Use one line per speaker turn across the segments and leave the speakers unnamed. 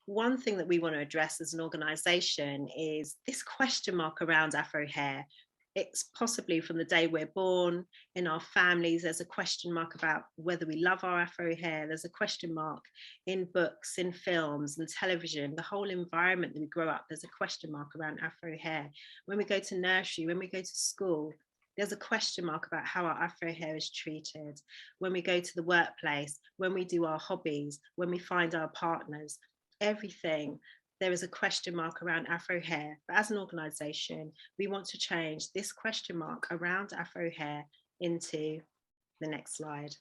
one thing that we want to address as an organisation is this question mark around Afro hair. It's possibly from the day we're born, in our families, there's a question mark about whether we love our Afro hair. There's a question mark in books, in films and television, the whole environment that we grow up, there's a question mark around Afro hair. When we go to nursery, when we go to school, there's a question mark about how our Afro hair is treated. When we go to the workplace, when we do our hobbies, when we find our partners, everything, there is a question mark around Afro hair. But as an organisation, we want to change this question mark around Afro hair into the next slide.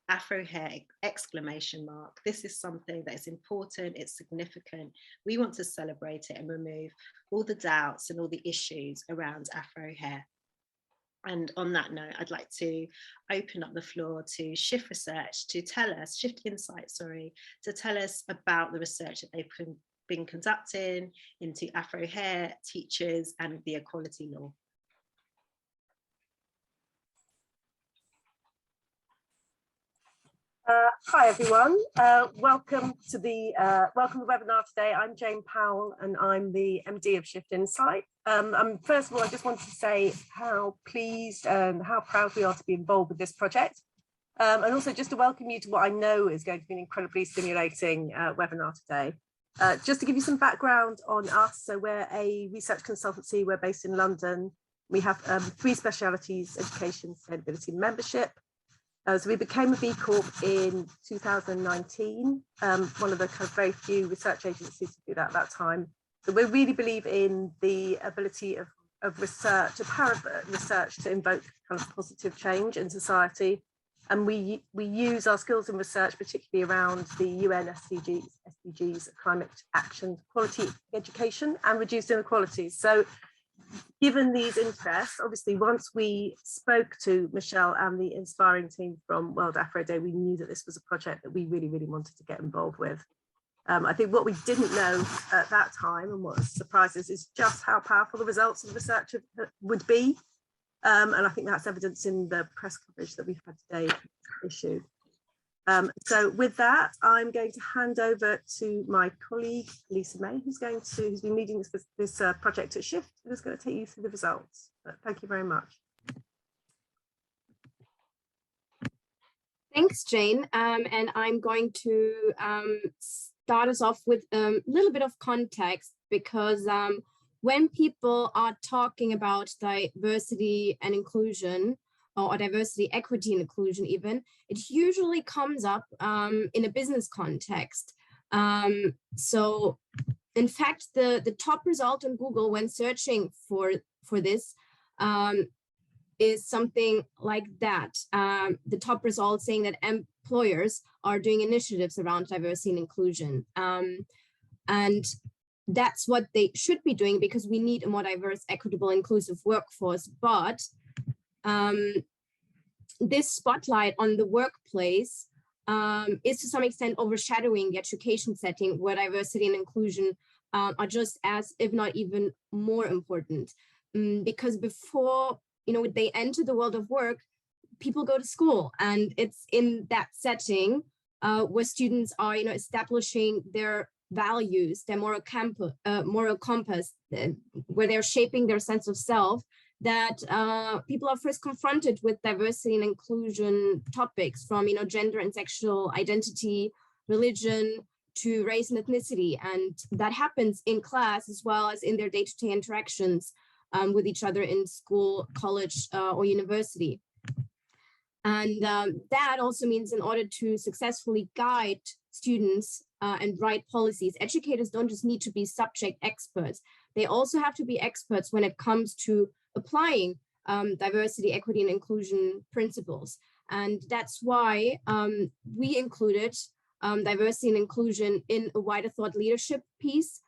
Afro hair exclamation mark. This is something that is important, it's significant. We want to celebrate it and remove all the doubts and all the issues around Afro hair. And on that note, I'd like to open up the floor to Shift Research to tell us, Shift Insight, sorry, to tell us about the research that they've been conducting into Afro hair, teachers and the equality law.
Hi everyone, welcome to the webinar today. I'm Jane Powell and I'm the MD of Shift Insight. First of all, I just want to say how pleased and how proud we are to be involved with this project, and also just to welcome you to what I know is going to be an incredibly stimulating webinar today. Just to give you some background on us, so we're a research consultancy, we're based in London. We have 3 specialities: education, sustainability and membership. So we became a B Corp in 2019, one of the kind of very few research agencies to do that at that time. So we really believe in the ability of research, of power of research to invoke kind of positive change in society. And we use our skills in research, particularly around the UN SDGs, climate action, quality education and reduced inequalities. So given these interests, obviously, once we spoke to Michelle and the inspiring team from World Afro Day, we knew that this was a project that we really, really wanted to get involved with. I think what we didn't know at that time, and what surprised us, is just how powerful the results of the research would be. And I think that's evidence in the press coverage that we've had today issued. So with that, I'm going to hand over to my colleague, Lisa May, who's been leading this project at Shift, and is going to take you through the results. Thank you very much.
Thanks, Jane. And I'm going to start us off with a little bit of context, because when people are talking about diversity and inclusion, or diversity, equity, and inclusion even, it usually comes up in a business context. So in fact, the top result on Google when searching for this is something like that. The top result saying that employers are doing initiatives around diversity and inclusion. And that's what they should be doing, because we need a more diverse, equitable, inclusive workforce. But this spotlight on the workplace is to some extent overshadowing the education setting, where diversity and inclusion are just as, if not even more important. Because before they enter the world of work, people go to school, and it's in that setting where students are establishing their values, their moral compass, where they're shaping their sense of self, that people are first confronted with diversity and inclusion topics, from gender and sexual identity, religion, to race and ethnicity. And that happens in class as well as in their day-to-day interactions with each other in school, college, or university. And that also means, in order to successfully guide students and write policies, educators don't just need to be subject experts. They also have to be experts when it comes to applying diversity, equity, and inclusion principles. And that's why we included diversity and inclusion in a wider thought leadership piece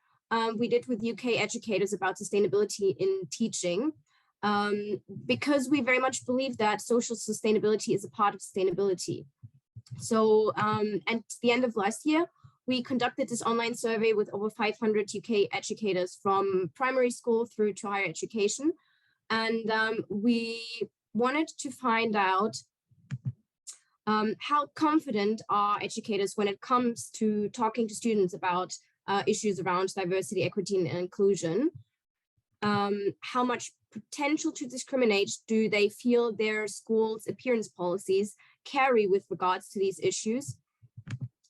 we did with UK educators about sustainability in teaching, because we very much believe that social sustainability is a part of sustainability. So at the end of last year, we conducted this online survey with over 500 UK educators from primary school through to higher education. And we wanted to find out how confident are educators when it comes to talking to students about issues around diversity, equity, and inclusion. How much potential to discriminate do they feel their school's appearance policies carry with regards to these issues?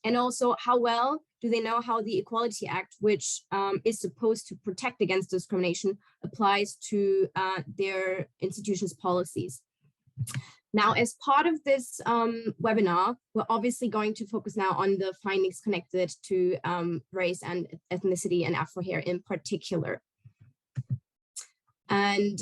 And also, how well do they know how the Equality Act, which is supposed to protect against discrimination, applies to their institution's policies? Now, as part of this webinar, we're obviously going to focus now on the findings connected to race and ethnicity and Afrohair in particular. And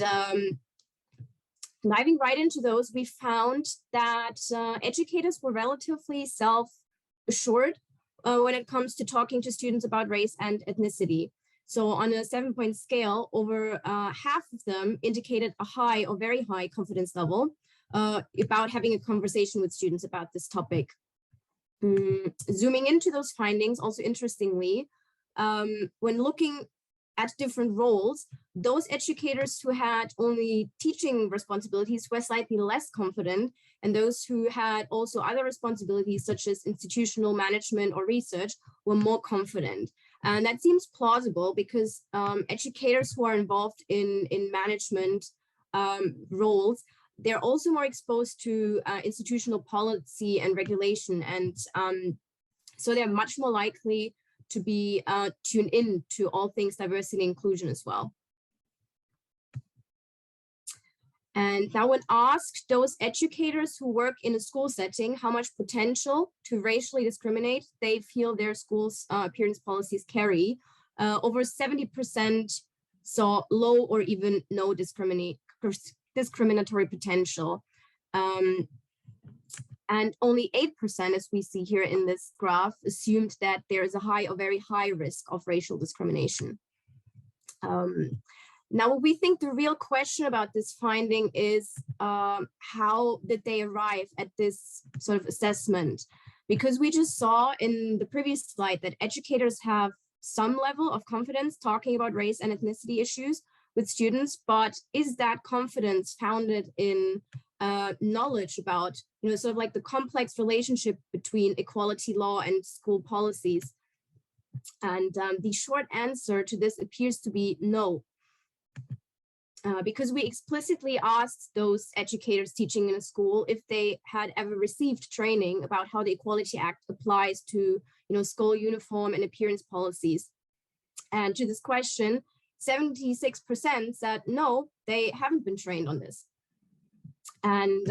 diving right into those, we found that educators were relatively self-assured when it comes to talking to students about race and ethnicity. So on a 7-point scale, over half of them indicated a high or very high confidence level about having a conversation with students about this topic. Zooming into those findings, also interestingly, when looking at different roles, those educators who had only teaching responsibilities were slightly less confident, and those who had also other responsibilities such as institutional management or research were more confident. And that seems plausible because educators who are involved in management roles, they're also more exposed to institutional policy and regulation, and so they're much more likely to be tuned in to all things diversity and inclusion as well. And now when asked those educators who work in a school setting how much potential to racially discriminate they feel their school's appearance policies carry, over 70% saw low or even no discriminatory potential. And only 8%, as we see here in this graph, assumed that there is a high or very high risk of racial discrimination. Now, what we think the real question about this finding is how did they arrive at this sort of assessment? Because we just saw in the previous slide that educators have some level of confidence talking about race and ethnicity issues with students, but is that confidence founded in knowledge about, sort of like the complex relationship between equality law and school policies? And the short answer to this appears to be no. Because we explicitly asked those educators teaching in a school if they had ever received training about how the Equality Act applies to, school uniform and appearance policies. And to this question, 76% said no, they haven't been trained on this. And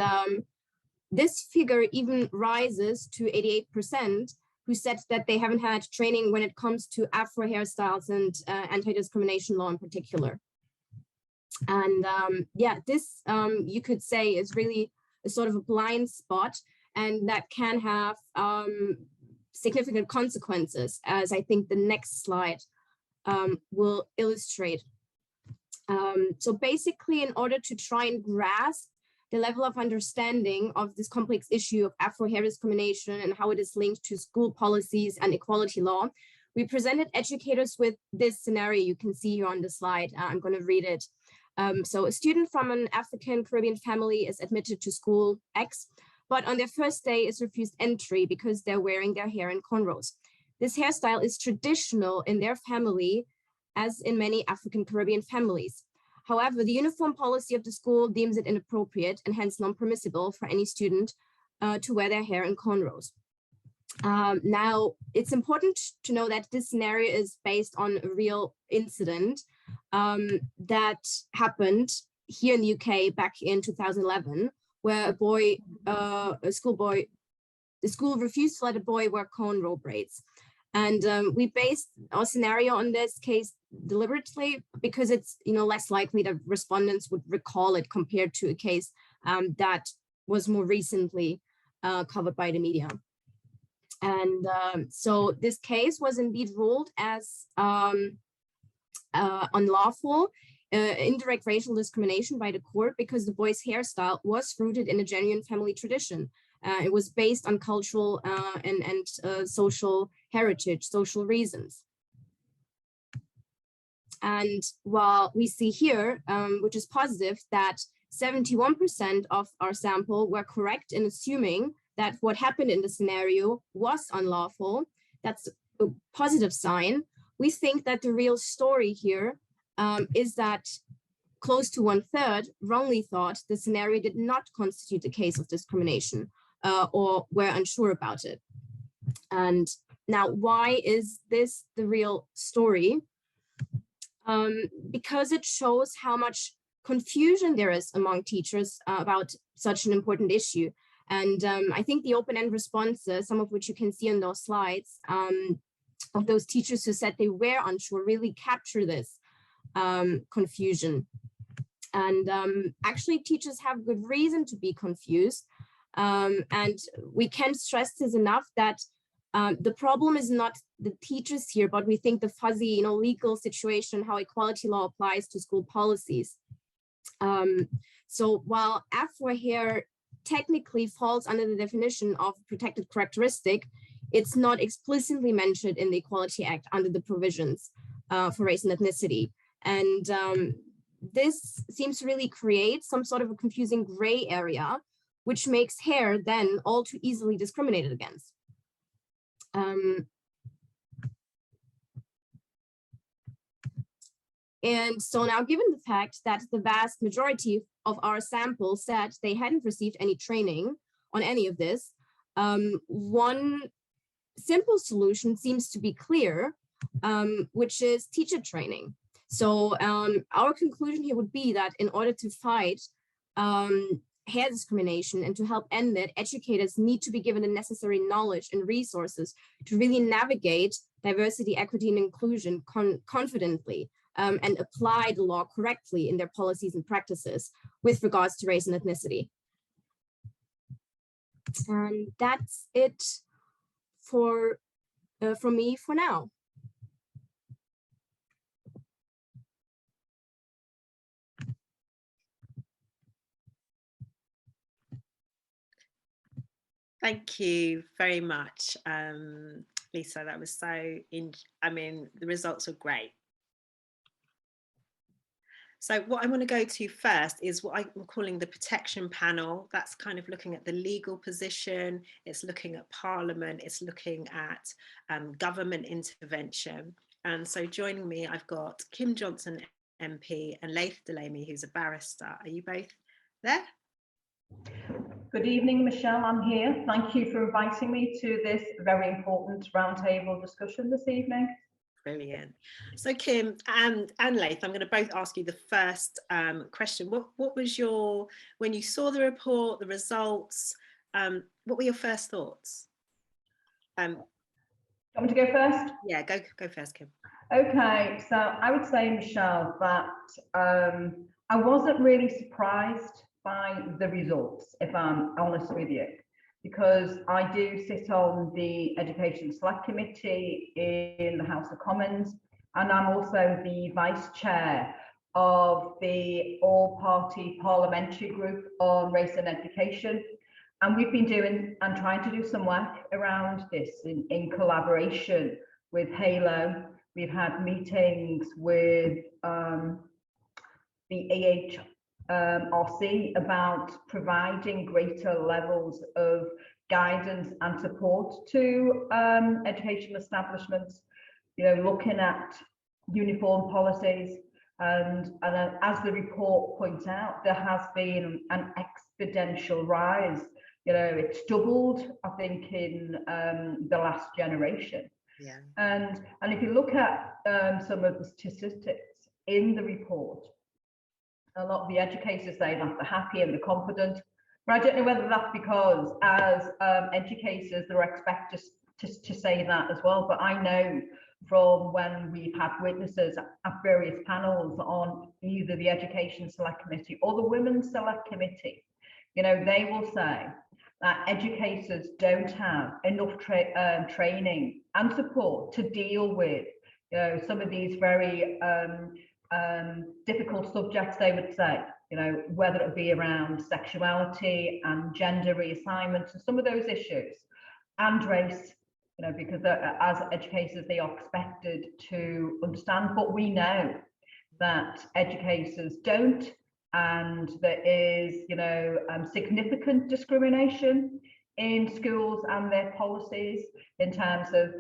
this figure even rises to 88%, who said that they haven't had training when it comes to Afro hairstyles and anti-discrimination law in particular. And yeah, this you could say is really a sort of a blind spot, and that can have significant consequences, as I think the next slide will illustrate. So basically, in order to try and grasp the level of understanding of this complex issue of Afro hair discrimination and how it is linked to school policies and equality law, we presented educators with this scenario you can see here on the slide. I'm going to read it. So a student from an African Caribbean family is admitted to school X, but on their first day is refused entry because they're wearing their hair in cornrows. This hairstyle is traditional in their family, as in many African Caribbean families. However, the uniform policy of the school deems it inappropriate and hence non-permissible for any student to wear their hair in cornrows. Now, it's important to know that this scenario is based on a real incident that happened here in the UK back in 2011, where the school refused to let a boy wear cornrow braids. And we based our scenario on this case deliberately because it's less likely that respondents would recall it compared to a case that was more recently covered by the media. And so this case was indeed ruled as unlawful, indirect racial discrimination by the court because the boy's hairstyle was rooted in a genuine family tradition. It was based on cultural and social heritage, social reasons. And while we see here, which is positive, that 71% of our sample were correct in assuming that what happened in the scenario was unlawful, that's positive sign. We think that the real story here is that close to 1/3 wrongly thought the scenario did not constitute a case of discrimination or were unsure about it. And now, why is this the real story? Because it shows how much confusion there is among teachers about such an important issue. And I think the open-end responses, some of which you can see on those slides, of those teachers who said they were unsure, really capture this confusion. And actually, teachers have good reason to be confused. And we can't stress this enough that the problem is not the teachers here, but we think the fuzzy, legal situation, how equality law applies to school policies. So while Afrohair technically falls under the definition of protected characteristic, it's not explicitly mentioned in the Equality Act under the provisions for race and ethnicity. And this seems to really create some sort of a confusing gray area, which makes hair then all too easily discriminated against. And so now, given the fact that the vast majority of our sample said they hadn't received any training on any of this, one simple solution seems to be clear, which is teacher training. So our conclusion here would be that in order to fight hair discrimination and to help end it, educators need to be given the necessary knowledge and resources to really navigate diversity, equity, and inclusion confidently and apply the law correctly in their policies and practices with regards to race and ethnicity. And that's it from me for now.
Thank you very much, Lisa. That was so, the results are great. So what I want to go to first is what I'm calling the protection panel. That's kind of looking at the legal position. It's looking at Parliament. It's looking at government intervention. And so joining me, I've got Kim Johnson, MP, and Laith Delaney, who's a barrister. Are you both there?
Good evening, Michelle. I'm here. Thank you for inviting me to this very important roundtable discussion this evening.
Brilliant. So Kim and Laith, I'm going to both ask you the first question. What was when you saw the report, the results, what were your first thoughts?
Want me to go first?
Yeah, go first, Kim.
Okay, so I would say, Michelle, that I wasn't really surprised by the results, if I'm honest with you, because I do sit on the Education Select Committee in the House of Commons, and I'm also the Vice Chair of the all-party parliamentary group on race and education. And we've been doing and trying to do some work around this in collaboration with HALO. We've had meetings with the RC about providing greater levels of guidance and support to educational establishments, looking at uniform policies. And as the report points out, there has been an exponential rise. It's doubled, I think, in the last generation.
Yeah.
And if you look at some of the statistics in the report, a lot of the educators say that they're happy and they're confident. But I don't know whether that's because as educators, they're expected to say that as well. But I know from when we've had witnesses at various panels on either the Education Select Committee or the Women's Select Committee, they will say that educators don't have enough training and support to deal with, some of these very difficult subjects, they would say, whether it be around sexuality and gender reassignment and some of those issues, and race, because as educators, they are expected to understand. But we know that educators don't, and there is, significant discrimination in schools and their policies in terms of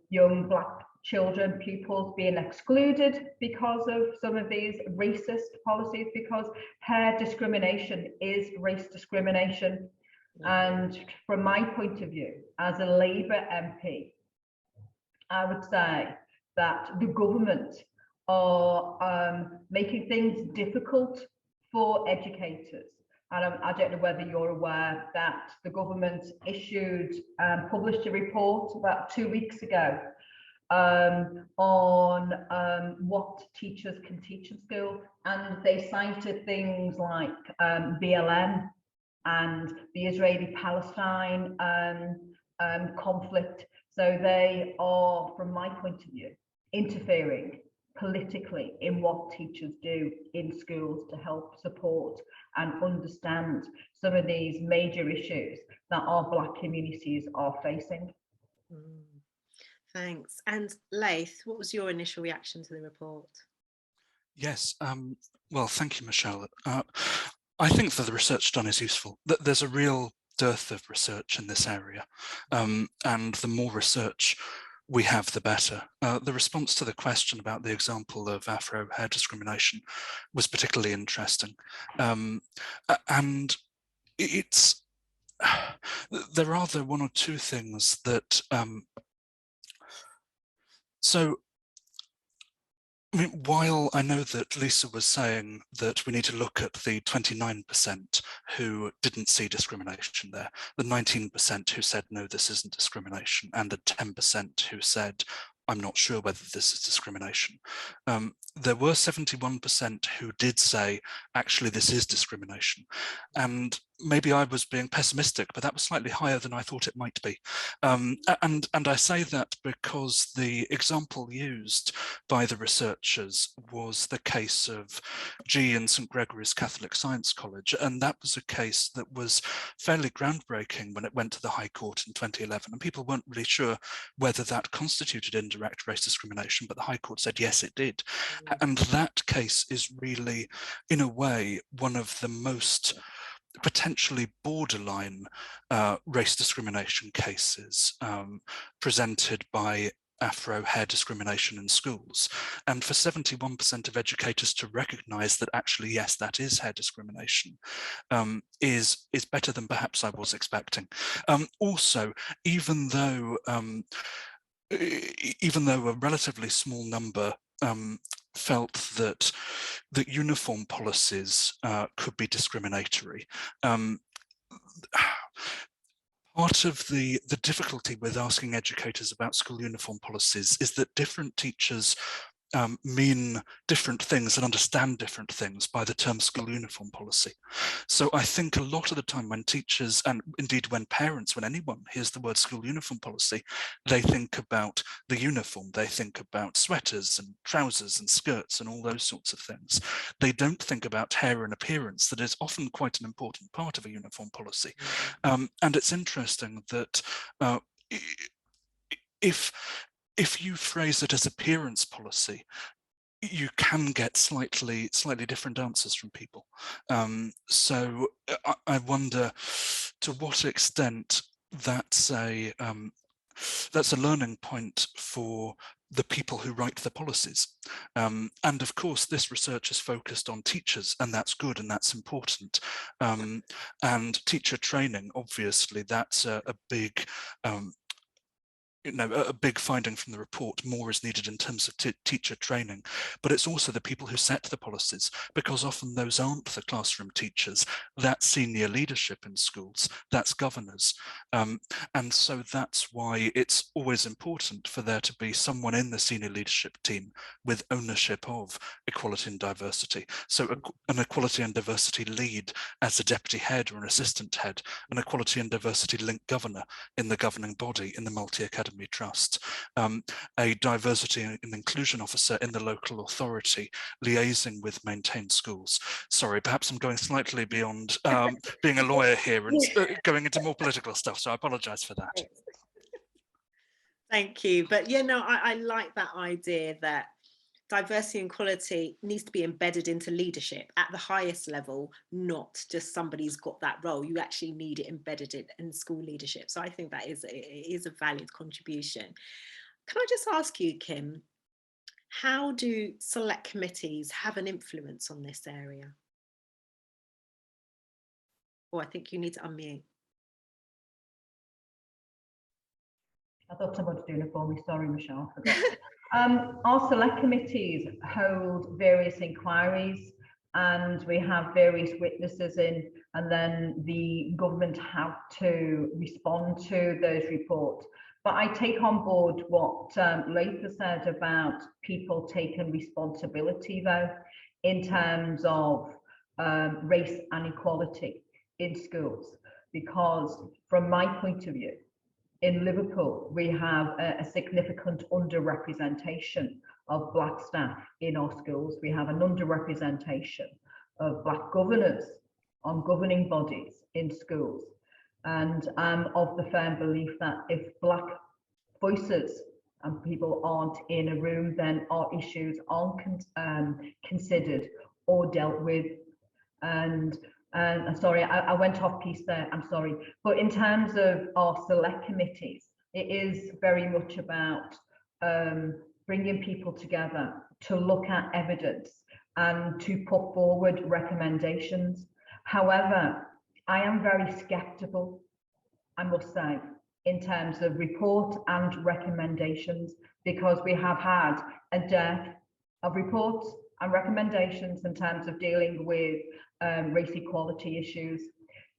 young Black children, pupils being excluded because of some of these racist policies, because hair discrimination is race discrimination. And from my point of view, as a Labour MP, I would say that the government are making things difficult for educators. And I don't know whether you're aware that the government published a report about 2 weeks ago on what teachers can teach in school, and they cited things like BLM and the Israeli-Palestine conflict. So they are, from my point of view, interfering politically in what teachers do in schools to help support and understand some of these major issues that our Black communities are facing.
Thanks. And Laith, what was your initial reaction to the report?
Yes, well, thank you, Michelle. I think that the research done is useful. There's a real dearth of research in this area, and the more research we have, the better. The response to the question about the example of Afro hair discrimination was particularly interesting. And there are one or two things that, I mean, while I know that Lisa was saying that we need to look at the 29% who didn't see discrimination there, the 19% who said, no, this isn't discrimination, and the 10% who said, I'm not sure whether this is discrimination. There were 71% who did say, actually, this is discrimination. And maybe I was being pessimistic, but that was slightly higher than I thought it might be. And I say that because the example used by the researchers was the case of G in St. Gregory's Catholic Science College. And that was a case that was fairly groundbreaking when it went to the High Court in 2011. And people weren't really sure whether that constituted indirect race discrimination, but the High Court said, yes, it did. And that case is really, in a way, one of the most potentially borderline race discrimination cases presented by Afro hair discrimination in schools. And for 71% of educators to recognise that actually, yes, that is hair discrimination is better than perhaps I was expecting. Also, even though a relatively small number felt that uniform policies could be discriminatory, part of the difficulty with asking educators about school uniform policies is that different teachers mean different things and understand different things by the term school uniform policy. So I think a lot of the time when teachers, and indeed when parents, when anyone hears the word school uniform policy, they think about the uniform, they think about sweaters and trousers and skirts and all those sorts of things. They don't think about hair and appearance, that is often quite an important part of a uniform policy. And it's interesting that if you phrase it as appearance policy, you can get slightly different answers from people. So I wonder to what extent that's a learning point for the people who write the policies. And of course, this research is focused on teachers, and that's good and that's important. And teacher training, obviously, that's a big a big finding from the report. More is needed in terms of teacher training, but it's also the people who set the policies, because often those aren't the classroom teachers, that's senior leadership in schools, that's governors. And so that's why it's always important for there to be someone in the senior leadership team with ownership of equality and diversity. So an equality and diversity lead as a deputy head or an assistant head, an equality and diversity link governor in the governing body in the multi-academy trust, a diversity and inclusion officer in the local authority liaising with maintained schools. Sorry, perhaps I'm going slightly beyond being a lawyer here and going into more political stuff, so I apologise for that.
Thank you. But I like that idea that diversity and equality needs to be embedded into leadership at the highest level, not just somebody's got that role. You actually need it embedded in school leadership. So I think that is a valid contribution. Can I just ask you, Kim, how do select committees have an influence on this area? Oh, I think you need to unmute.
I thought someone was doing it for me. Sorry, Michelle, I forgot. Our select committees hold various inquiries, and we have various witnesses in, and then the government have to respond to those reports. But I take on board what Latha said about people taking responsibility, though, in terms of race and equality in schools, because from my point of view, in Liverpool, we have a significant underrepresentation of Black staff in our schools. We have an underrepresentation of Black governors on governing bodies in schools. And I'm of the firm belief that if Black voices and people aren't in a room, then our issues aren't considered or dealt with. And sorry, I went off piece there, I'm sorry. But in terms of our select committees, it is very much about bringing people together to look at evidence and to put forward recommendations. However, I am very skeptical, I must say, in terms of report and recommendations, because we have had a dearth of reports and recommendations in terms of dealing with race equality issues.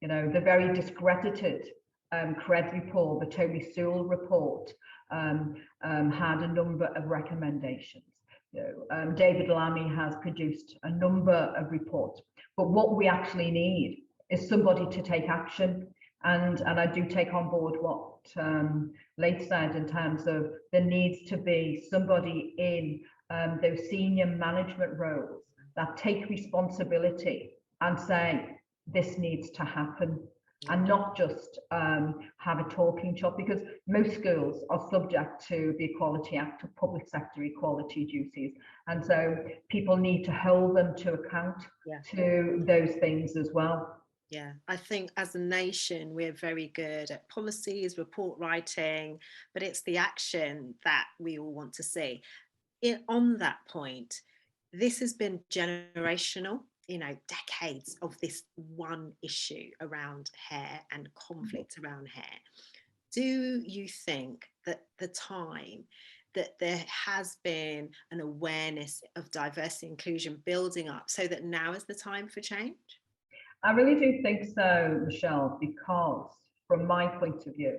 You know, the very discredited CRED report, the Tony Sewell report, had a number of recommendations. You know, David Lammy has produced a number of reports, but what we actually need is somebody to take action. And I do take on board what Leith said in terms of there needs to be somebody in those senior management roles that take responsibility and say, this needs to happen, and not just have a talking shop, because most schools are subject to the Equality Act of public sector equality duties. And so people need to hold them to account to those things as well.
Yeah, I think as a nation, we're very good at policies, report writing, but it's the action that we all want to see. On that point, this has been generational, you know, decades of this one issue around hair and conflict around hair. Do you think that the time that there has been an awareness of diversity and inclusion building up, so that now is the time for change?
I really do think so, Michelle, because from my point of view,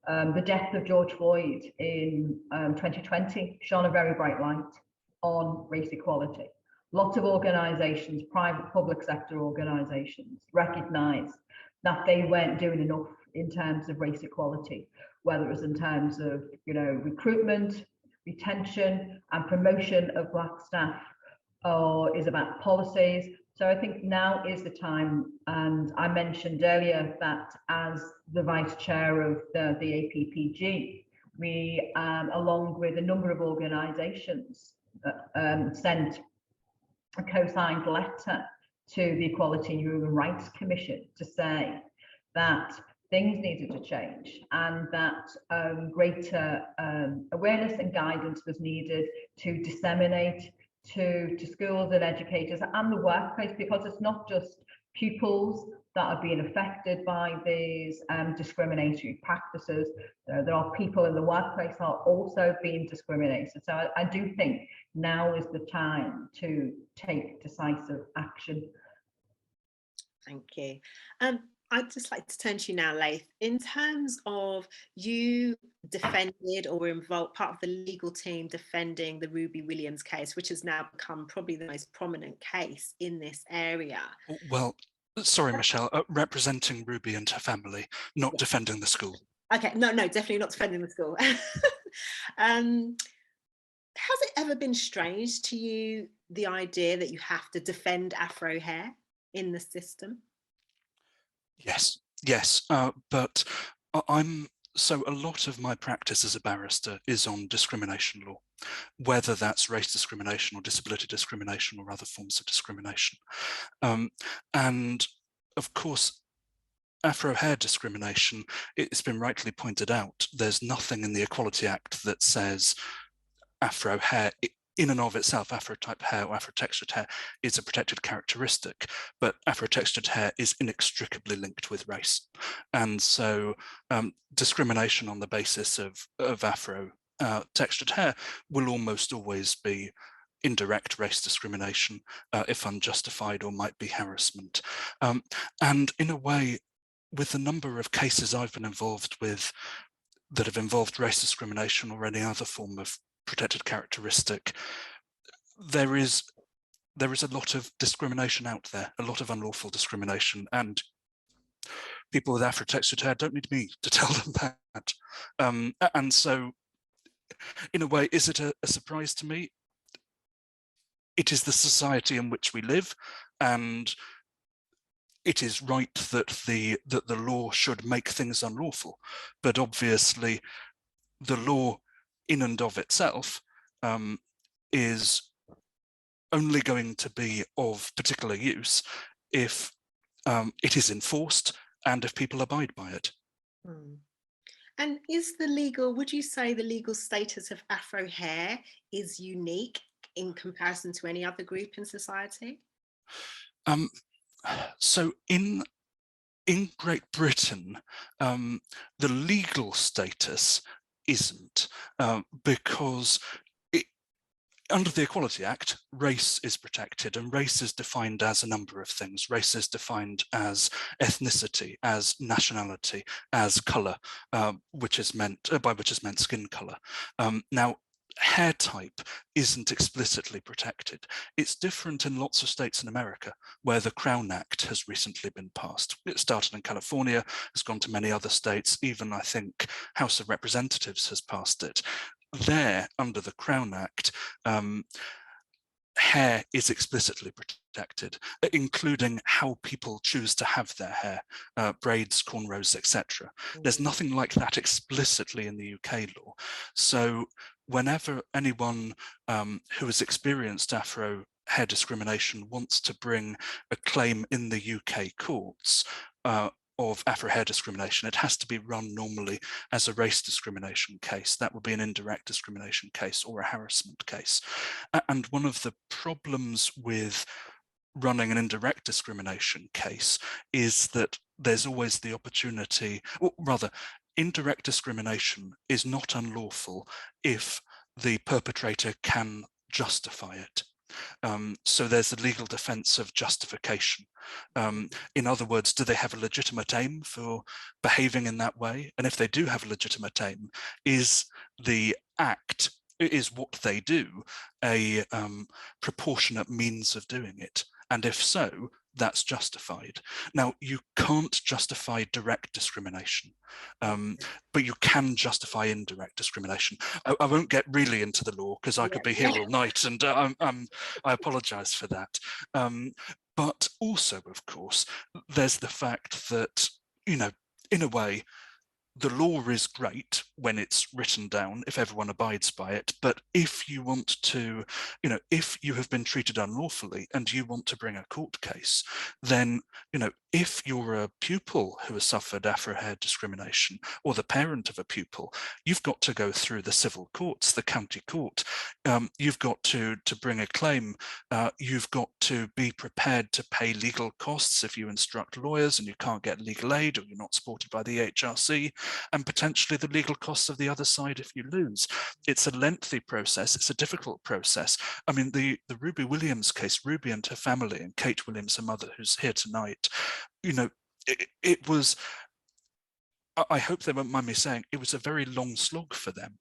the death of George Floyd in 2020 shone a very bright light on race equality. Lots of organisations, private public sector organisations, recognised that they weren't doing enough in terms of race equality, whether it was in terms of, you know, recruitment, retention and promotion of Black staff, or is about policies. So I think now is the time, and I mentioned earlier that as the vice chair of the APPG, we, along with a number of organisations, sent a co-signed letter to the Equality and Human Rights Commission to say that things needed to change, and that greater awareness and guidance was needed to disseminate to schools and educators and the workplace, because it's not just pupils that are being affected by these discriminatory practices. There are people in the workplace that are also being discriminated. So I do think now is the time to take decisive action.
Thank you. I'd just like to turn to you now, Leith. In terms of you defended or were involved, part of the legal team defending the Ruby Williams case, which has now become probably the most prominent case in this area.
Well, sorry, Michelle, representing Ruby and her family, not defending the school.
Okay, no, definitely not defending the school. Has it ever been strange to you, the idea that you have to defend Afro hair in the system?
Yes, but I'm So a lot of my practice as a barrister is on discrimination law, whether that's race discrimination or disability discrimination or other forms of discrimination. And of course, Afrohair discrimination, it's been rightly pointed out, there's nothing in the Equality Act that says Afrohair in and of itself, Afro-type hair or Afro-textured hair is a protected characteristic, but Afro-textured hair is inextricably linked with race. And so discrimination on the basis of Afro-textured hair will almost always be indirect race discrimination, if unjustified, or might be harassment. And in a way, with the number of cases I've been involved with that have involved race discrimination or any other form of protected characteristic, there is a lot of discrimination out there, a lot of unlawful discrimination, and people with Afro-textured hair don't need me to tell them that. And so, in a way, is it a surprise to me? It is the society in which we live, and it is right that the law should make things unlawful, but obviously the law in and of itself is only going to be of particular use if it is enforced and if people abide by it.
And would you say the legal status of Afro hair is unique in comparison to any other group in society?
So in Great Britain, the legal status isn't, because under the Equality Act, race is protected, and race is defined as a number of things. Race is defined as ethnicity, as nationality, as colour, by which is meant skin colour. Now, hair type isn't explicitly protected. It's different in lots of states in America, where the Crown Act has recently been passed. It started in California, has gone to many other states, even I think House of Representatives has passed it. There, under the Crown Act, hair is explicitly protected, including how people choose to have their hair, braids, cornrows, etc. There's nothing like that explicitly in the UK law. So whenever anyone who has experienced Afro hair discrimination wants to bring a claim in the UK courts of Afro hair discrimination, it has to be run normally as a race discrimination case. That would be an indirect discrimination case or a harassment case. And one of the problems with running an indirect discrimination case is that there's always the opportunity, or rather, indirect discrimination is not unlawful if the perpetrator can justify it. So there's the legal defense of justification. In other words, do they have a legitimate aim for behaving in that way? And if they do have a legitimate aim, is the act, is what they do a proportionate means of doing it? And if so, that's justified. Now, you can't justify direct discrimination, but you can justify indirect discrimination. I won't get really into the law because I could be here all night, and I apologize for that. But also, of course, there's the fact that, you know, in a way, the law is great when it's written down, if everyone abides by it. But if you want to, you know, if you have been treated unlawfully and you want to bring a court case, then, you know, if you're a pupil who has suffered Afro-hair discrimination or the parent of a pupil, you've got to go through the civil courts, the county court. You've got to bring a claim. You've got to be prepared to pay legal costs if you instruct lawyers and you can't get legal aid or you're not supported by the HRC. And potentially the legal costs of the other side if you lose. It's a lengthy process, it's a difficult process. I mean, the Ruby Williams case, Ruby and her family, and Kate Williams, her mother, who's here tonight, you know, it was, I hope they won't mind me saying, it was a very long slog for them.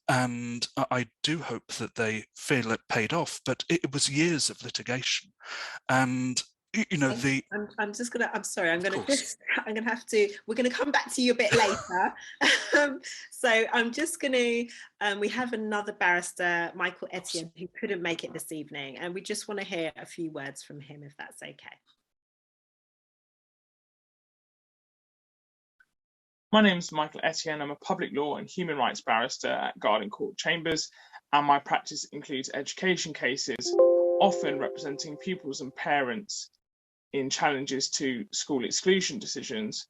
And I do hope that they feel it paid off, but it was years of litigation. And you know,
I'm sorry, we're gonna come back to you a bit later. So I'm just gonna, we have another barrister, Michael Etienne, who couldn't make it this evening, and we just want to hear a few words from him, if that's okay.
My name is Michael Essie and I'm a public law and human rights barrister at Garden Court Chambers, and my practice includes education cases, often representing pupils and parents in challenges to school exclusion decisions,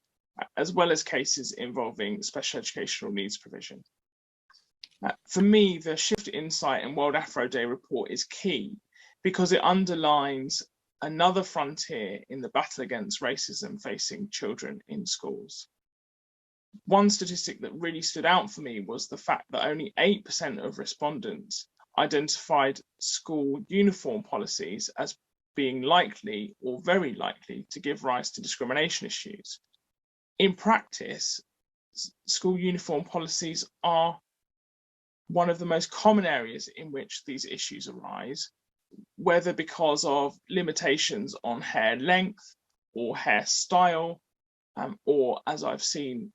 as well as cases involving special educational needs provision. For me, the Shift Insight and World Afro Day report is key because it underlines another frontier in the battle against racism facing children in schools. One statistic that really stood out for me was the fact that only 8% of respondents identified school uniform policies as being likely or very likely to give rise to discrimination issues. In practice, school uniform policies are one of the most common areas in which these issues arise, whether because of limitations on hair length or hairstyle, or as I've seen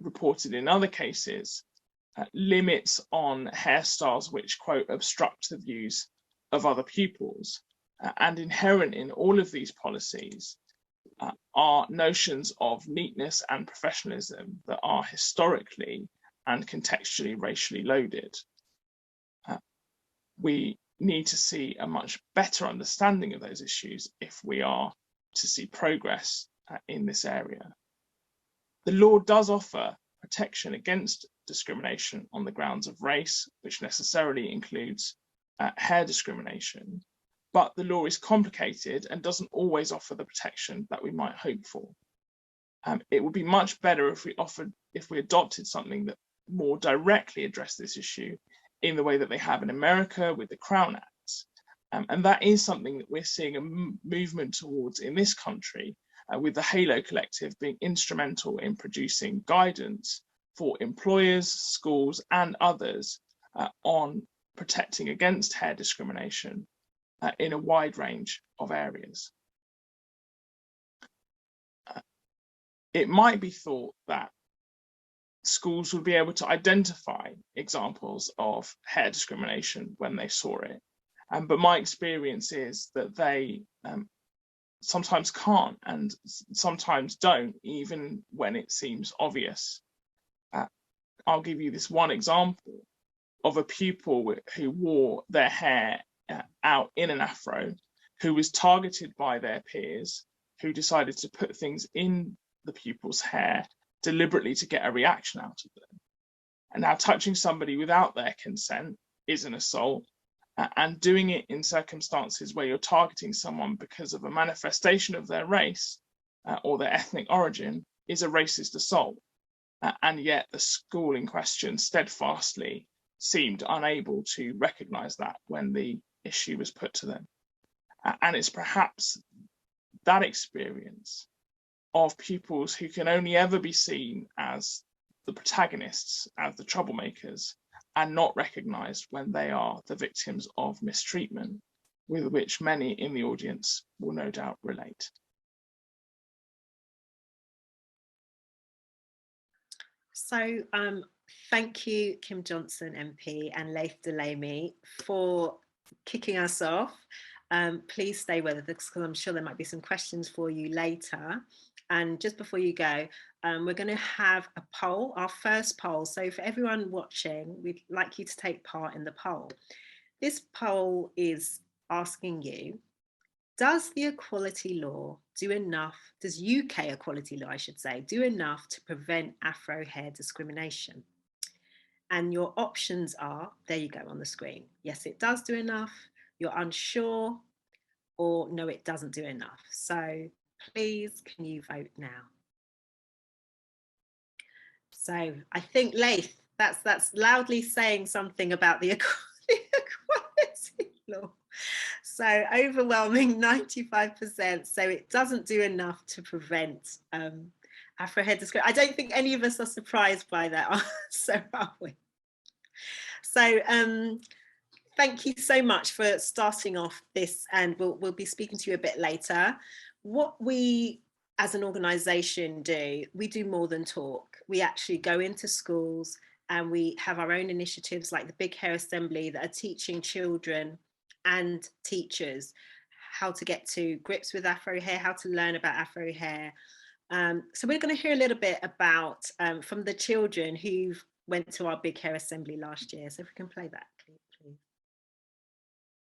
reported in other cases, limits on hairstyles which, quote, obstruct the views of other pupils. And inherent in all of these policies are notions of neatness and professionalism that are historically and contextually racially loaded. We need to see a much better understanding of those issues if we are to see progress in this area. The law does offer protection against discrimination on the grounds of race, which necessarily includes hair discrimination, but the law is complicated and doesn't always offer the protection that we might hope for. It would be much better if we adopted something that more directly addressed this issue in the way that they have in America with the Crown Acts. And that is something that we're seeing a movement towards in this country, with the Halo Collective being instrumental in producing guidance for employers, schools, and others on protecting against hair discrimination in a wide range of areas. It might be thought that schools would be able to identify examples of hair discrimination when they saw it, but my experience is that they sometimes can't and sometimes don't, even when it seems obvious. I'll give you this one example of a pupil who wore their hair out in an afro, who was targeted by their peers, who decided to put things in the pupil's hair deliberately to get a reaction out of them. And now touching somebody without their consent is an assault, and doing it in circumstances where you're targeting someone because of a manifestation of their race or their ethnic origin is a racist assault. And yet the school in question steadfastly seemed unable to recognize that when the issue was put to them. And it's perhaps that experience of pupils who can only ever be seen as the protagonists, as the troublemakers, and not recognized when they are the victims of mistreatment, with which many in the audience will no doubt relate.
So thank you, Kim Johnson MP and Laith Delaney, for kicking us off. Please stay with us because I'm sure there might be some questions for you later. And just before you go, we're going to have a poll, our first poll. So for everyone watching, we'd like you to take part in the poll. This poll is asking you, does the equality law do enough, does UK equality law, I should say, do enough to prevent Afro hair discrimination? And your options are, there you go on the screen. Yes, it does do enough, you're unsure, or no, it doesn't do enough. So please, can you vote now? So I think, Laith, that's loudly saying something about the equality law. So overwhelming 95%. So it doesn't do enough to prevent Afro hair discrimination. I don't think any of us are surprised by that answer, are we? So thank you so much for starting off this, and we'll be speaking to you a bit later. What we as an organisation do, we do more than talk. We actually go into schools and we have our own initiatives like the Big Hair Assembly that are teaching children and teachers how to get to grips with Afro hair, how to learn about Afro hair. So we're going to hear a little bit about from the children who went to our big hair assembly last year. So if we can play that, please.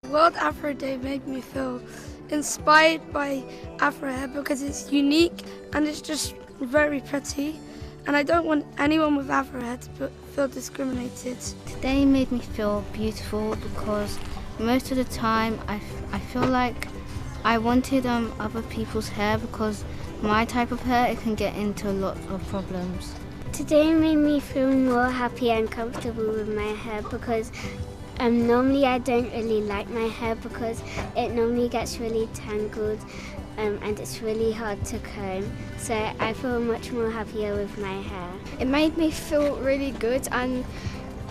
World Afro Day made me feel inspired by Afrohair because it's unique and it's just very pretty, and I don't want anyone with Afrohair to feel discriminated.
Today made me feel beautiful because most of the time I feel like I wanted other people's hair because my type of hair, it can get into lots of problems.
Today made me feel more happy and comfortable with my hair because normally I don't really like my hair because it normally gets really tangled and it's really hard to comb. So I feel much more happier with my hair.
It made me feel really good, and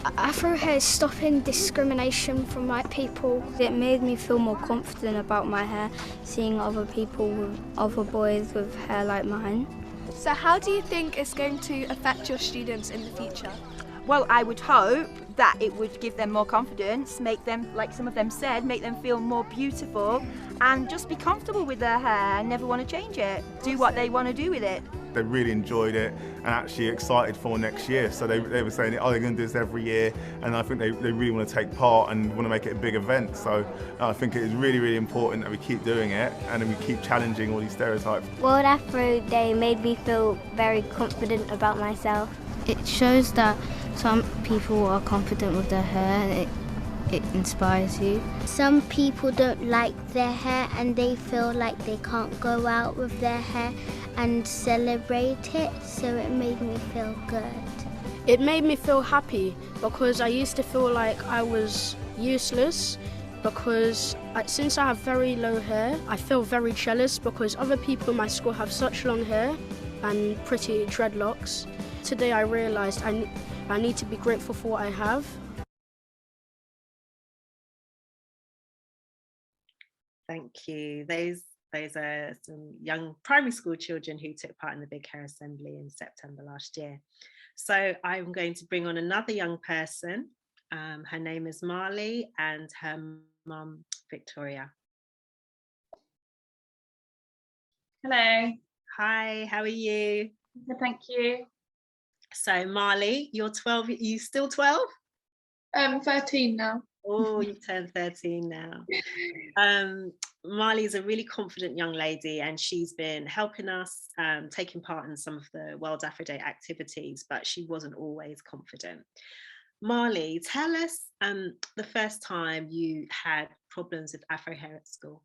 Afrohair is stopping discrimination from white people. It made me feel more confident about my hair, seeing other people, other boys with hair like mine.
So how do you think it's going to affect your students in the future?
Well, I would hope that it would give them more confidence, make them, like some of them said, make them feel more beautiful and just be comfortable with their hair and never want to change it, do what they want to do with it.
They really enjoyed it and actually excited for next year. So they were saying, oh, they're going to do this every year, and I think they really want to take part and want to make it a big event. So I think it is really, really important that we keep doing it and we keep challenging all these stereotypes.
World Afro Day made me feel very confident about myself.
It shows that some people are confident with their hair. It inspires you.
Some people don't like their hair and they feel like they can't go out with their hair and celebrate it, so it made me feel good.
It made me feel happy because I used to feel like I was useless because since I have very low hair, I feel very jealous because other people in my school have such long hair and pretty dreadlocks. Today I realised I need to be grateful for what I have.
Thank you. Those are some young primary school children who took part in the Big Hair Assembly in September last year. So I'm going to bring on another young person. Her name is Marley and her mum, Victoria.
Hello.
Hi, how are you?
Good, thank you.
So Marley, you're 12, are you still 12?
13 now.
Oh, you've turned 13 now. Marley's a really confident young lady and she's been helping us, taking part in some of the World Afro Day activities, but she wasn't always confident. Marley, tell us the first time you had problems with Afrohair at school.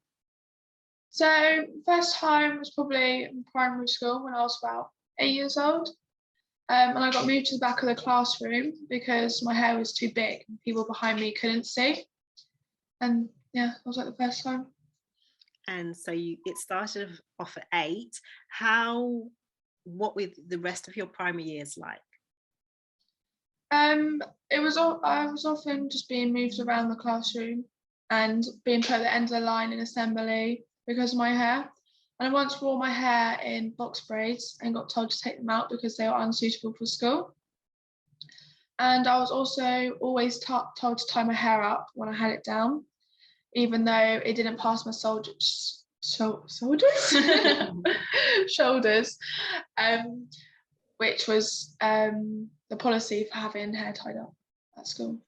So first time was probably in primary school when I was about 8 years old. And I got moved to the back of the classroom because my hair was too big and people behind me couldn't see. And yeah, that was like the first time. And so
it started off at 8. What were the rest of your primary years like?
I was often just being moved around the classroom and being put at the end of the line in assembly because of my hair. And I once wore my hair in box braids and got told to take them out because they were unsuitable for school. And I was also always told to tie my hair up when I had it down, even though it didn't pass my shoulders, which was the policy for having hair tied up at school.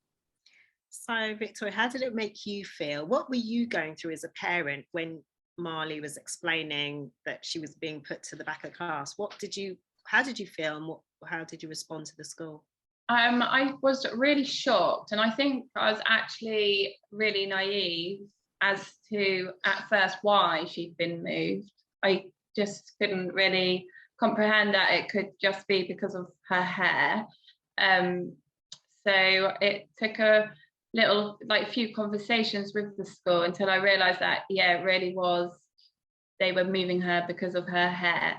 So Victoria, how did it make you feel? What were you going through as a parent when Marley was explaining that she was being put to the back of the class? How did you feel and how did you respond to the school?
I was really shocked, and I think I was actually really naive as to at first why she'd been moved. I just couldn't really comprehend that it could just be because of her hair. So it took a few conversations with the school until I realised that it really was, they were moving her because of her hair.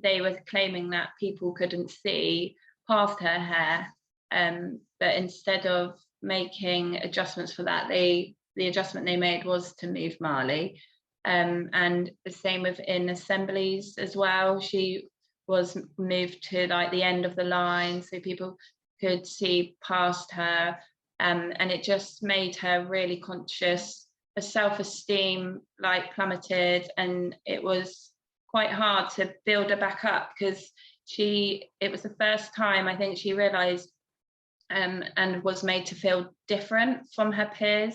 They were claiming that people couldn't see past her hair, but instead of making adjustments for that, the adjustment they made was to move Marley. And the same within assemblies as well. She was moved to the end of the line so people could see past her. And it just made her really conscious. Her self-esteem plummeted, and it was quite hard to build her back up, because it was the first time I think she realised and was made to feel different from her peers.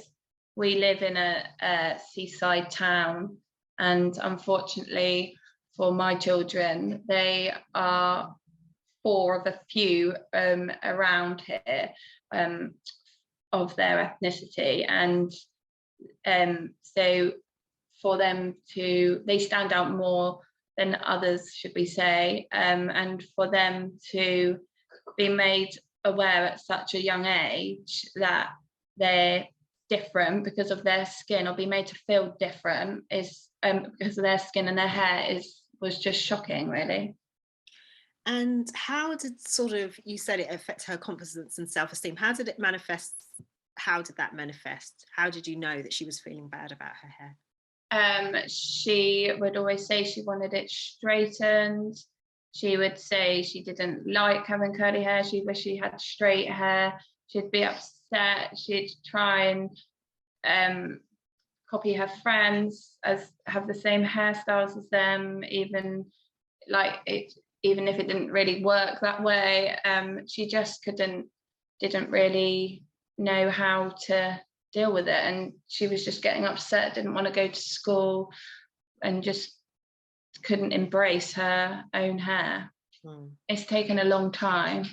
We live in a seaside town, and unfortunately for my children, they are 4 of a few around here of their ethnicity, and so for them they stand out more than others, should we say, and for them to be made aware at such a young age that they're different because of their skin, or be made to feel different is because of their skin and their hair was just shocking, really.
And how did you said it affect her confidence and self-esteem? How did it manifest? How did that manifest? How did you know that she was feeling bad about her hair?
She would always say she wanted it straightened. She would say she didn't like having curly hair. She wished she had straight hair. She'd be upset. She'd try and copy her friends as have the same hairstyles as them, even if it didn't really work that way. She just didn't really know how to deal with it, and she was just getting upset, didn't want to go to school, and just couldn't embrace her own hair. It's taken a long time.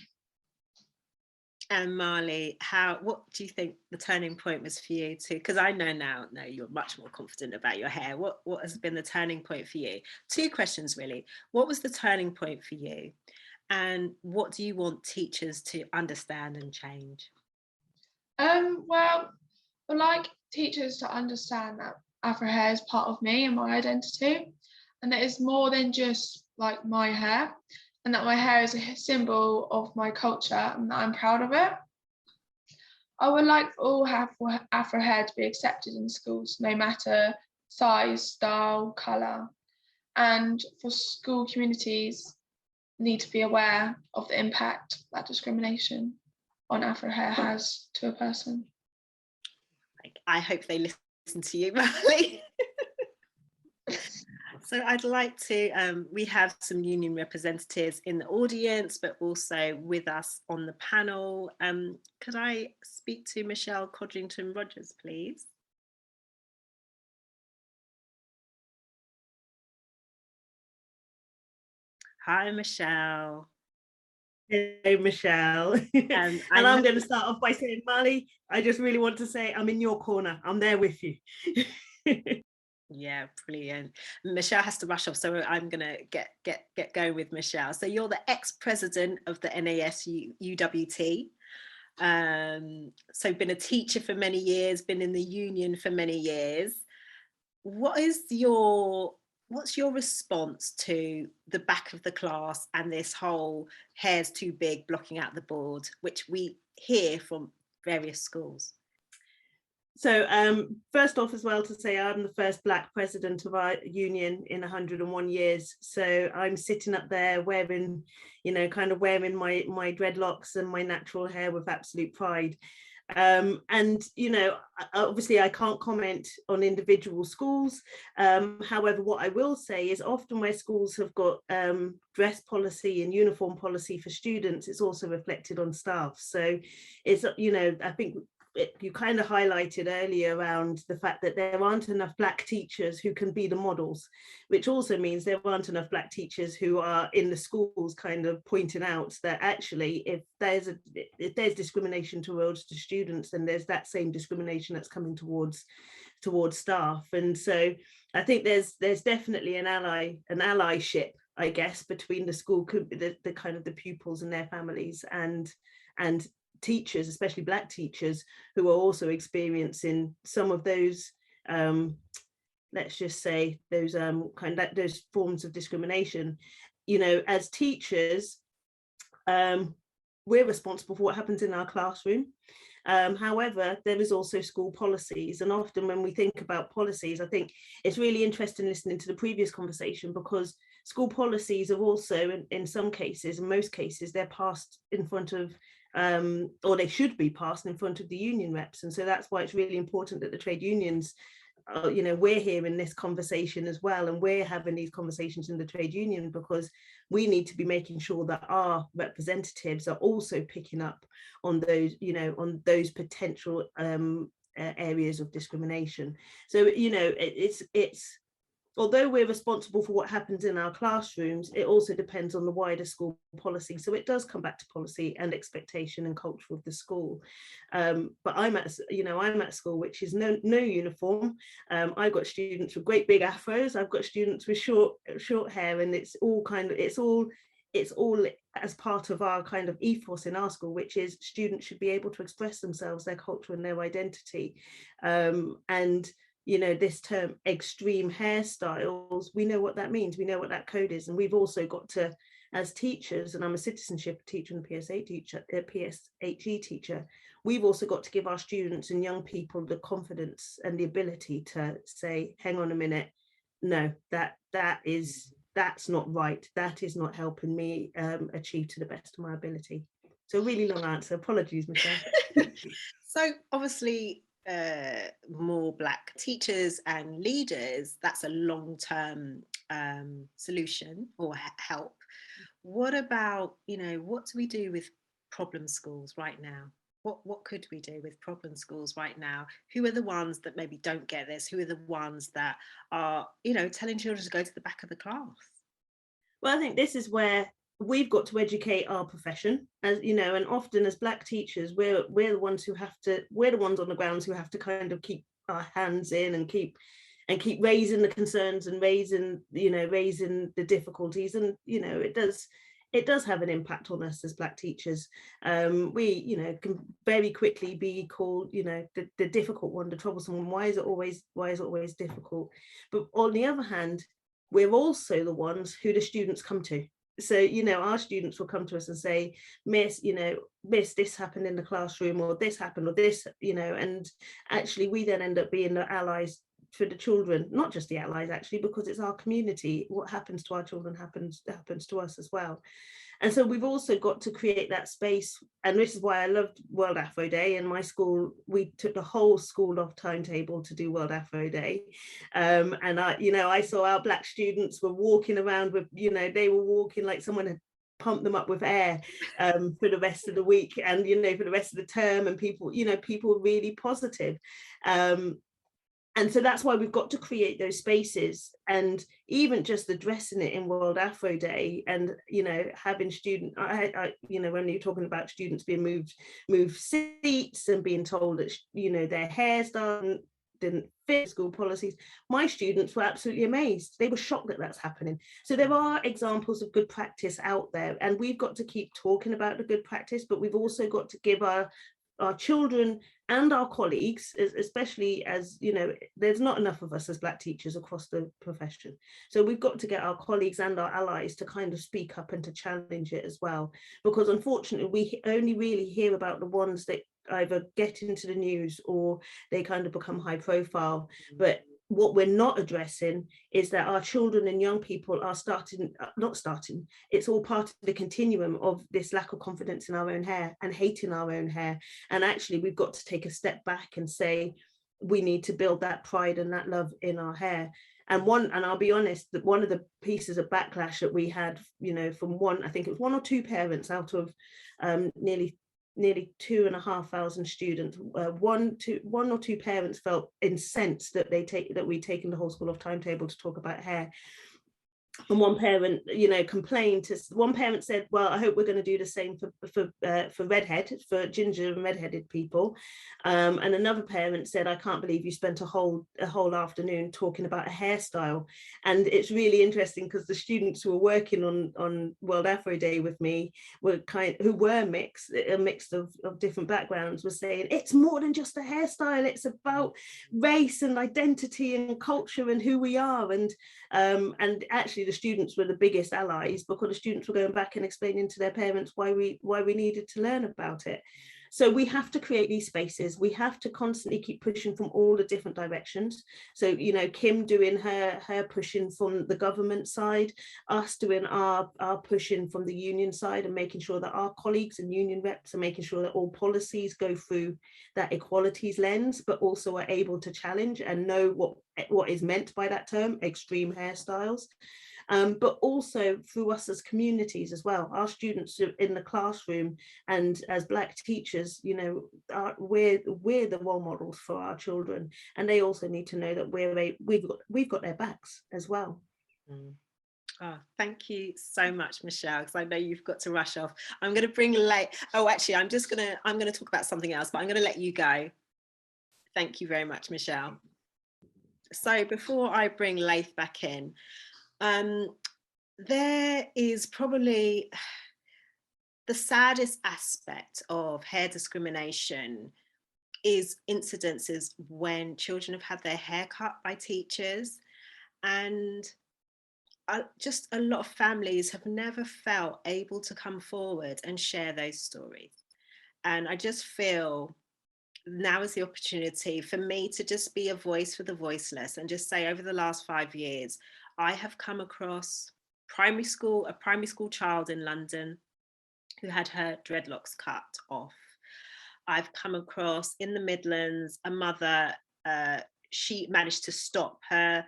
And Marley, what do you think the turning point was for you too? Because I know now you're much more confident about your hair. What has been the turning point for you? 2 questions really. What was the turning point for you? And what do you want teachers to understand and change?
Well, I'd like teachers to understand that Afrohair is part of me and my identity, and that it's more than just like my hair, and that my hair is a symbol of my culture and that I'm proud of it. I would like all Afrohair to be accepted in schools, no matter size, style, colour, and for school communities need to be aware of the impact that discrimination on Afrohair has to a person.
I hope they listen to you, Marley. So I'd like to, we have some union representatives in the audience, but also with us on the panel. Could I speak to Michelle Codrington-Rogers, please? Hi, Michelle.
Hello, Michelle. And I'm going to start off by saying, Marley, I just really want to say I'm in your corner. I'm there with you.
Yeah, brilliant. Michelle has to rush off, so I'm going to get going with Michelle. So you're the ex-president of the NAS UWT. So been a teacher for many years, been in the union for many years. What's your response to the back of the class and this whole hair's too big blocking out the board, which we hear from various schools?
So first off as well to say I'm the first Black president of our union in 101 years. So I'm sitting up there wearing, kind of wearing my dreadlocks and my natural hair with absolute pride. And, obviously I can't comment on individual schools. However, what I will say is often where schools have got dress policy and uniform policy for students, it's also reflected on staff. So it's, I think you kind of highlighted earlier around the fact that there aren't enough Black teachers who can be the models, which also means there aren't enough Black teachers who are in the schools kind of pointing out that actually if there's discrimination towards the students, then there's that same discrimination that's coming towards staff. And so I think there's definitely an allyship, I guess, between the school, the kind of the pupils and their families and teachers, especially Black teachers, who are also experiencing some of those, let's just say, those those forms of discrimination. As teachers, we're responsible for what happens in our classroom. However, there is also school policies, and often when we think about policies, I think it's really interesting listening to the previous conversation, because school policies are also, in some cases, in most cases, they're passed in front of or they should be passed in front of the union reps. And so that's why it's really important that the trade unions you know, we're hearing this conversation as well, and we're having these conversations in the trade union because we need to be making sure that our representatives are also picking up on those, you know, on those potential areas of discrimination. So, you know, it's although we're responsible for what happens in our classrooms, it also depends on the wider school policy. So it does come back to policy and expectation and culture of the school. But I'm at school which is no uniform. I've got students with great big afros. I've got students with short hair, and it's all as part of our kind of ethos in our school, which is students should be able to express themselves, their culture and their identity. And you know, this term extreme hairstyles, we know what that means, we know what that code is, and we've also got to, as teachers, and I'm a citizenship teacher and PSHE teacher, we've also got to give our students and young people the confidence and the ability to say, hang on a minute, no, that's not right, that is not helping me achieve to the best of my ability. So really long answer, apologies, Michelle.
So obviously more Black teachers and leaders, that's a long-term solution or help. What about, you know, what do we do with problem schools right now? What could we do with problem schools right now? Who are the ones that maybe don't get this? Who are the ones that are, you know, telling children to go to the back of the class?
Well, I think this is where we've got to educate our profession, as you know, and often as Black teachers, we're the ones on the grounds who have to kind of keep our hands in and keep raising the concerns and raising the difficulties, and you know, it does have an impact on us as Black teachers. We, you know, can very quickly be called, you know, the difficult one, the troublesome one. Why is it always difficult? But on the other hand, we're also the ones who the students come to. So, you know, our students will come to us and say, Miss, this happened in the classroom, or this happened, or this, you know, and actually we then end up being the allies for the children, not just the allies actually, because it's our community. What happens to our children happens to us as well. And so we've also got to create that space, and this is why I loved World Afro Day. In my school, we took the whole school off timetable to do World Afro Day. And I saw our Black students were walking around with, you know, they were walking like someone had pumped them up with air for the rest of the week, and, you know, for the rest of the term, and people were really positive. And so that's why we've got to create those spaces, and even just addressing it in World Afro Day, and, you know, having students, you know, when you're talking about students being moved seats and being told that, you know, their hairstyle didn't fit school policies, my students were absolutely amazed. They were shocked that that's happening. So there are examples of good practice out there, and we've got to keep talking about the good practice, but we've also got to give our children and our colleagues, especially as, you know, there's not enough of us as Black teachers across the profession. So we've got to get our colleagues and our allies to kind of speak up and to challenge it as well. Because unfortunately, we only really hear about the ones that either get into the news or they kind of become high profile. But what we're not addressing is that our children and young people are it's all part of the continuum of this lack of confidence in our own hair and hating our own hair. And actually, we've got to take a step back and say, we need to build that pride and that love in our hair. And I'll be honest, that one of the pieces of backlash that we had, you know, from I think it was one or two parents out of nearly 2,500 students, one or two parents felt incensed that we'd taken the whole school off timetable to talk about hair. And one parent, you know, complained. One parent said, "Well, I hope we're going to do the same for ginger and redheaded people." And another parent said, "I can't believe you spent a whole afternoon talking about a hairstyle." And it's really interesting because the students who were working on World Afro Day with me who were mixed of different backgrounds, were saying it's more than just a hairstyle. It's about race and identity and culture and who we are. And actually, the students were the biggest allies, because the students were going back and explaining to their parents why we needed to learn about it. So we have to create these spaces. We have to constantly keep pushing from all the different directions. So, you know, Kim doing her pushing from the government side, us doing our pushing from the union side, and making sure that our colleagues and union reps are making sure that all policies go through that equalities lens, but also are able to challenge and know what is meant by that term, extreme hairstyles. But also through us as communities as well. Our students in the classroom and as Black teachers, you know, we're the role models for our children, and they also need to know that we've got their backs as well.
Mm. Oh, thank you so much, Michelle, because I know you've got to rush off. I'm going to bring actually, I'm going to talk about something else, but I'm going to let you go. Thank you very much, Michelle. So before I bring Laith back in, there is probably the saddest aspect of hair discrimination is incidences when children have had their hair cut by teachers, and just a lot of families have never felt able to come forward and share those stories. And I just feel now is the opportunity for me to just be a voice for the voiceless and just say, over the last 5 years, I have come across a primary school child in London who had her dreadlocks cut off. I've come across in the Midlands a mother, she managed to stop her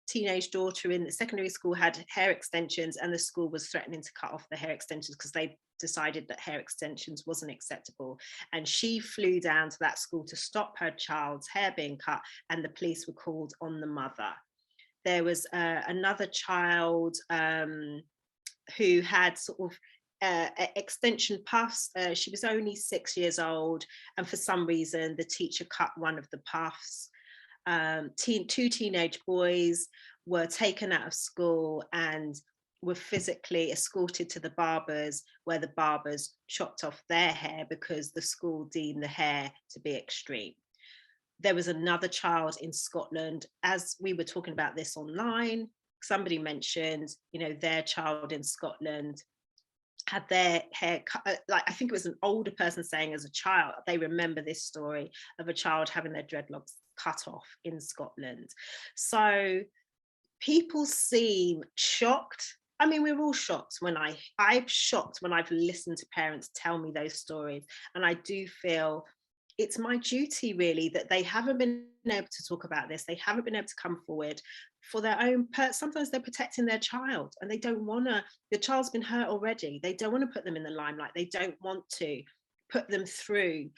teenage daughter in the secondary school had hair extensions, and the school was threatening to cut off the hair extensions because they decided that hair extensions wasn't acceptable. And she flew down to that school to stop her child's hair being cut, and the police were called on the mother. There was another child who had sort of extension puffs. She was only 6 years old, and for some reason the teacher cut one of the puffs. Two teenage boys were taken out of school and were physically escorted to the barbers, where the barbers chopped off their hair because the school deemed the hair to be extreme. There was another child in Scotland, as we were talking about this online, somebody mentioned, you know, their child in Scotland had their hair cut, like I think it was an older person saying as a child, they remember this story of a child having their dreadlocks cut off in Scotland. So people seem shocked. I mean, we're all shocked when I'm shocked when I've listened to parents tell me those stories. And I do feel it's my duty really that they haven't been able to talk about this. They haven't been able to come forward for their own, sometimes they're protecting their child and they don't want to, the child's been hurt already. They don't want to put them in the limelight. They don't want to put them through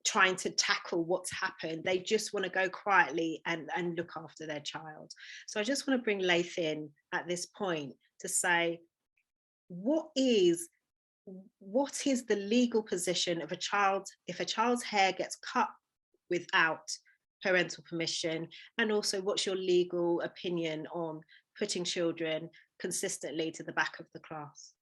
trying to tackle what's happened. They just want to go quietly and look after their child. So I just want to bring Laith in at this point to say, what is the legal position of a child if a child's hair gets cut without parental permission, and also what's your legal opinion on putting children consistently to the back of the class?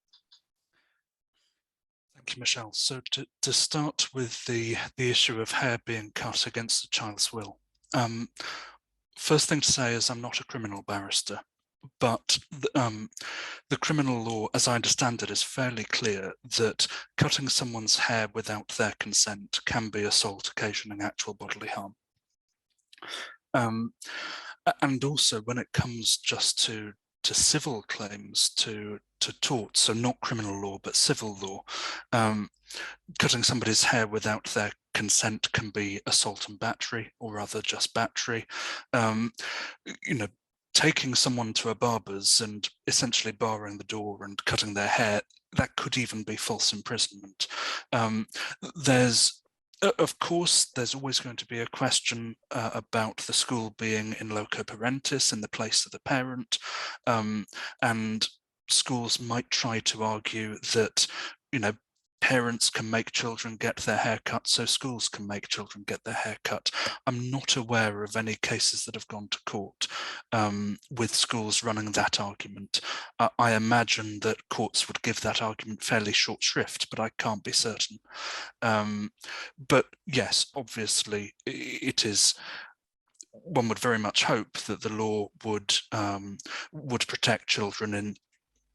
Thank you, Michelle. So to start with the issue of hair being cut against a child's will. First thing to say is I'm not a criminal barrister, but the criminal law, as I understand it, is fairly clear that cutting someone's hair without their consent can be assault occasioning actual bodily harm. And also when it comes just to civil claims, to tort, so not criminal law, but civil law, cutting somebody's hair without their consent can be assault and battery, or rather just battery. You know, taking someone to a barber's and essentially barring the door and cutting their hair, that could even be false imprisonment. Of course, there's always going to be a question about the school being in loco parentis, in the place of the parent, and schools might try to argue that, you know, parents can make children get their hair cut, so schools can make children get their hair cut. I'm not aware of any cases that have gone to court with schools running that argument. I imagine that courts would give that argument fairly short shrift, but I can't be certain. But yes, obviously it is, one would very much hope that the law would protect children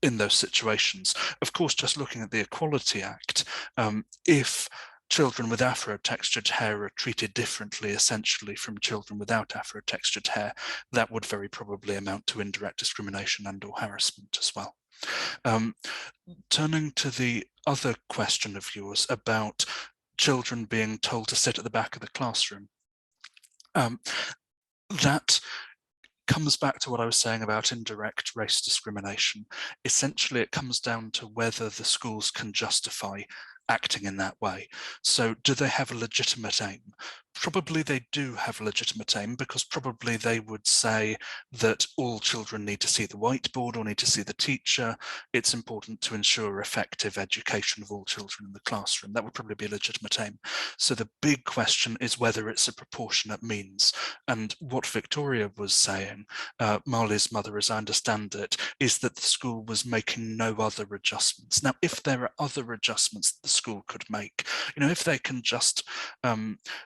in those situations. Of course, just looking at the Equality Act, if children with Afro-textured hair are treated differently, essentially, from children without Afro-textured hair, that would very probably amount to indirect discrimination and or harassment as well. Turning to the other question of yours about children being told to sit at the back of the classroom, that comes back to what I was saying about indirect race discrimination. Essentially, it comes down to whether the schools can justify acting in that way. So do they have a legitimate aim? Probably they do have a legitimate aim, because probably they would say that all children need to see the whiteboard or need to see the teacher. It's important to ensure effective education of all children in the classroom. That would probably be a legitimate aim. So the big question is whether it's a proportionate means. And what Victoria was saying, Marley's mother, as I understand it, is that the school was making no other adjustments. Now, if there are other adjustments that the school could make, you know, if they can just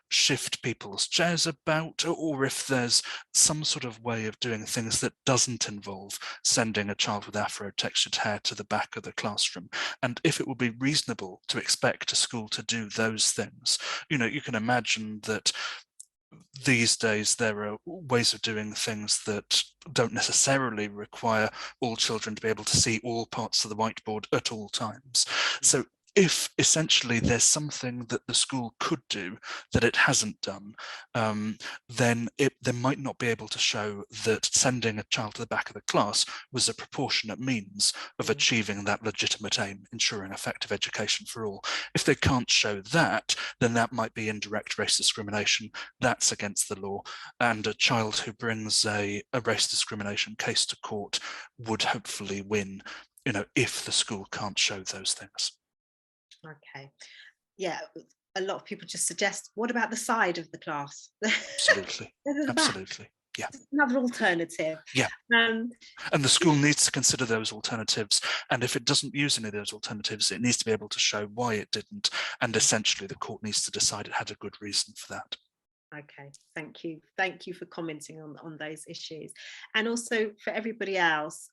shift people's chairs about, or if there's some sort of way of doing things that doesn't involve sending a child with Afro-textured hair to the back of the classroom, and if it would be reasonable to expect a school to do those things, you know, you can imagine that these days there are ways of doing things that don't necessarily require all children to be able to see all parts of the whiteboard at all times. So if essentially there's something that the school could do that it hasn't done, then they might not be able to show that sending a child to the back of the class was a proportionate means of achieving that legitimate aim, ensuring effective education for all. If they can't show that, then that might be indirect race discrimination. That's against the law, and a child who brings a race discrimination case to court would hopefully win, you know, if the school can't show those things.
Okay, yeah, a lot of people just suggest, what about the side of the class?
Absolutely, absolutely, yeah.
Another alternative.
Yeah, and the school needs to consider those alternatives, and if it doesn't use any of those alternatives, it needs to be able to show why it didn't, and essentially the court needs to decide it had a good reason for that.
Okay, thank you. Thank you for commenting on those issues. And also for everybody else,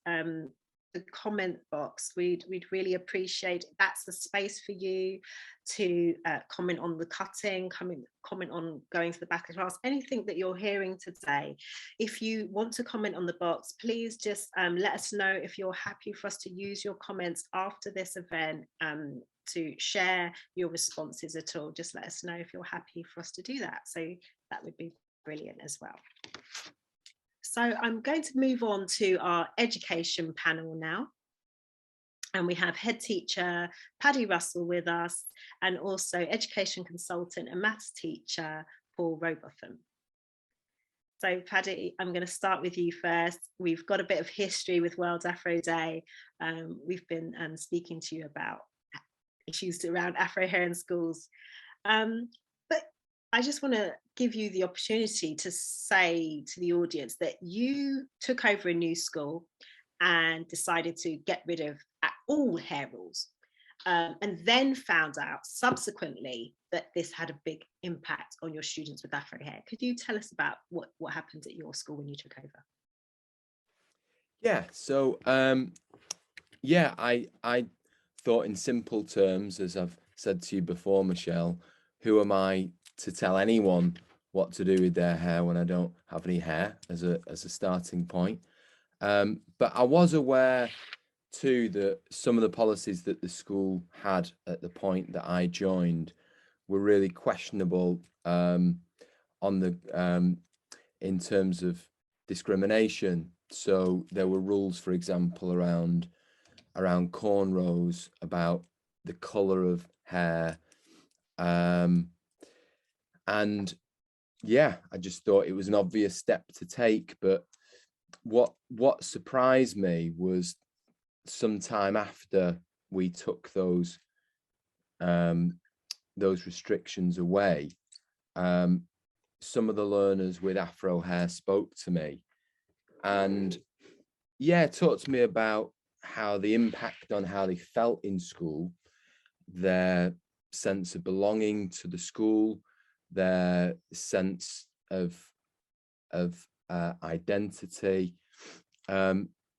the comment box, we'd really appreciate it. That's the space for you to comment on the cutting, comment on going to the back of the class, anything that you're hearing today. If you want to comment on the box, please just let us know if you're happy for us to use your comments after this event to share your responses at all. Just let us know if you're happy for us to do that. So that would be brilliant as well. So I'm going to move on to our education panel now. And we have head teacher Paddy Russell with us, and also education consultant and maths teacher Paul Robotham. So Paddy, I'm going to start with you first. We've got a bit of history with World Afro Day. We've been speaking to you about issues around Afro hair in schools. But I just want to give you the opportunity to say to the audience that you took over a new school and decided to get rid of all hair rules, and then found out subsequently that this had a big impact on your students with Afro hair. Could you tell us about what happened at your school when you took over?
Yeah, so yeah, I thought in simple terms, as I've said to you before, Michelle, who am I to tell anyone what to do with their hair when I don't have any hair, as a starting point. But I was aware too that some of the policies that the school had at the point that I joined were really questionable on the in terms of discrimination. So there were rules, for example, around cornrows, about the colour of hair, and yeah, I just thought it was an obvious step to take. But what surprised me was sometime after we took those restrictions away, some of the learners with Afro hair spoke to me, and yeah, talked to me about how the impact on how they felt in school, their sense of belonging to the school, their sense of identity,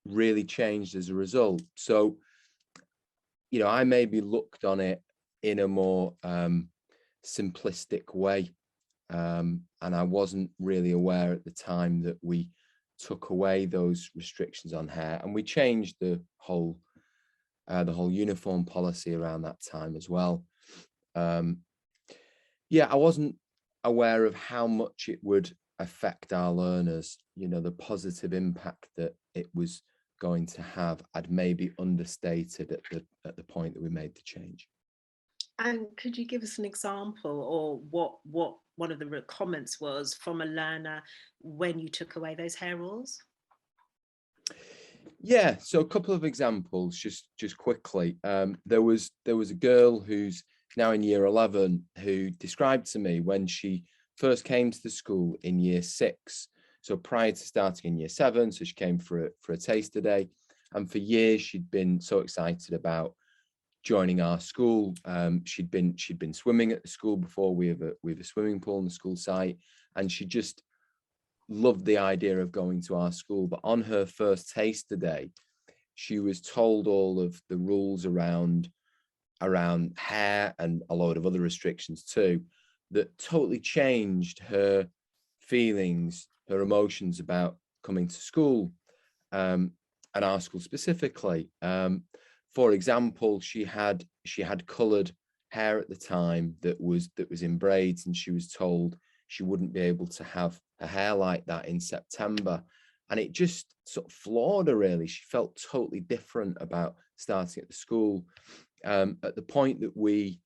really changed as a result. So, you know, I maybe looked on it in a more simplistic way. And I wasn't really aware at the time that we took away those restrictions on hair, and we changed the whole uniform policy around that time as well. Yeah, I wasn't aware of how much it would affect our learners, you know, the positive impact that it was going to have. I'd maybe understated at the point that we made the change.
And could you give us an example, or what one of the comments was from a learner when you took away those hair rules?
Yeah, so a couple of examples, just quickly. There was a girl who's now in year 11 who described to me when she first came to the school in year 6. So prior to starting in year 7, so she came for a taster day, and for years she'd been so excited about joining our school. She'd been swimming at the school before. We have a swimming pool on the school site, and she just loved the idea of going to our school. But on her first taster day, she was told all of the rules around hair and a load of other restrictions too, that totally changed her feelings, her emotions about coming to school, and our school specifically. For example, she had coloured hair at the time that was in braids, and she was told she wouldn't be able to have her hair like that in September. And it just sort of floored her, really. She felt totally different about starting at the school. At the point that we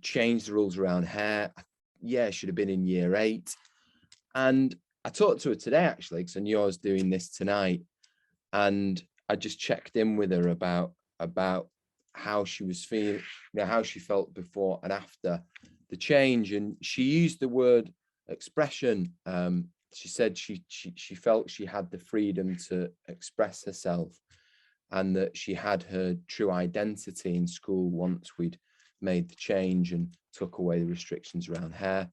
changed the rules around hair, yeah, should have been in year 8. And I talked to her today, actually, because I knew I was doing this tonight. And I just checked in with her about how she was feeling, you know, how she felt before and after the change. And she used the word expression. She said she felt she had the freedom to express herself, and that she had her true identity in school once we'd made the change and took away the restrictions around hair.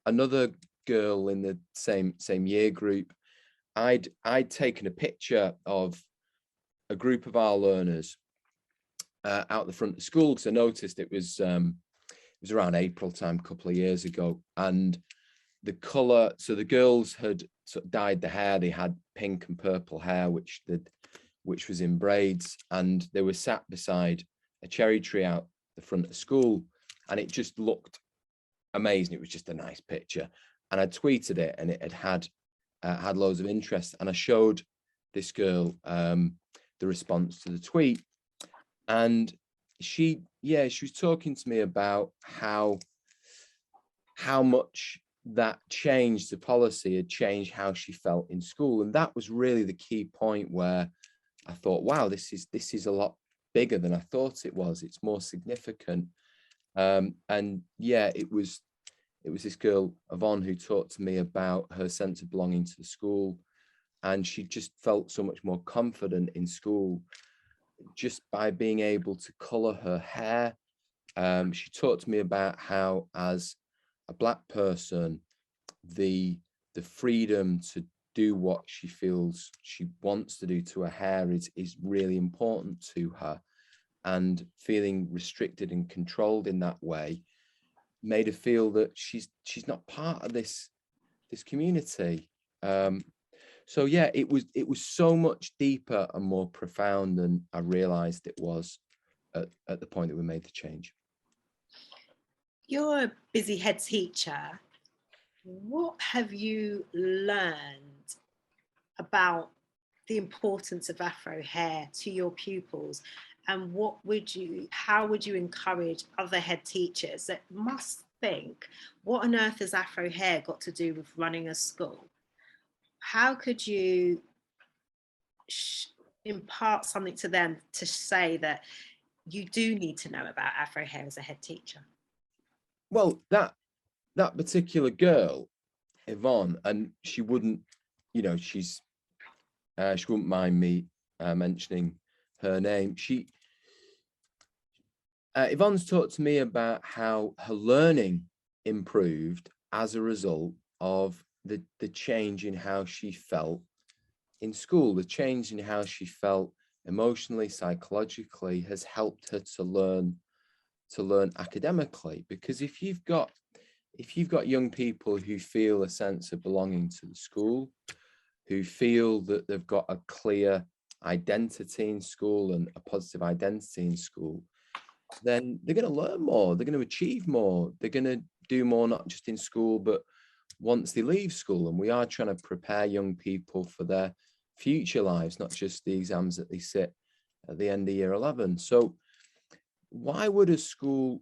Another girl in the same year group, I'd taken a picture of a group of our learners out the front of the school, because I noticed it was around April time, a couple of years ago, and the colour, so the girls had sort of dyed the hair. They had pink and purple hair, which was in braids, and they were sat beside a cherry tree out the front of the school, and it just looked amazing. It was just a nice picture, and I tweeted it, and it had loads of interest, and I showed this girl the response to the tweet, and she was talking to me about how much that changed the policy, had changed how she felt in school. And that was really the key point where I thought, wow, this is a lot bigger than I thought it was. It's more significant. And yeah, it was this girl, Yvonne, who talked to me about her sense of belonging to the school, and she just felt so much more confident in school just by being able to colour her hair. She talked to me about how, as a Black person, the freedom to do what she feels she wants to do to her hair is really important to her, and feeling restricted and controlled in that way made her feel that she's not part of this community. So yeah, it was so much deeper and more profound than I realized it was at the point that we made the change.
You're a busy head teacher. What have you learned about the importance of Afro hair to your pupils, and how would you encourage other head teachers that must think, what on earth has Afro hair got to do with running a school? How could you impart something to them to say that you do need to know about Afro hair as a head teacher?
Well, that particular girl, Yvonne, and she wouldn't, you know, she wouldn't mind me mentioning her name. Yvonne's talked to me about how her learning improved as a result of the change in how she felt in school, the change in how she felt emotionally, psychologically, has helped her to learn academically. Because if you've got young people who feel a sense of belonging to the school, who feel that they've got a clear identity in school and a positive identity in school, then they're going to learn more, they're going to achieve more, they're going to do more, not just in school, but once they leave school. And we are trying to prepare young people for their future lives, not just the exams that they sit at the end of year 11. So why would a school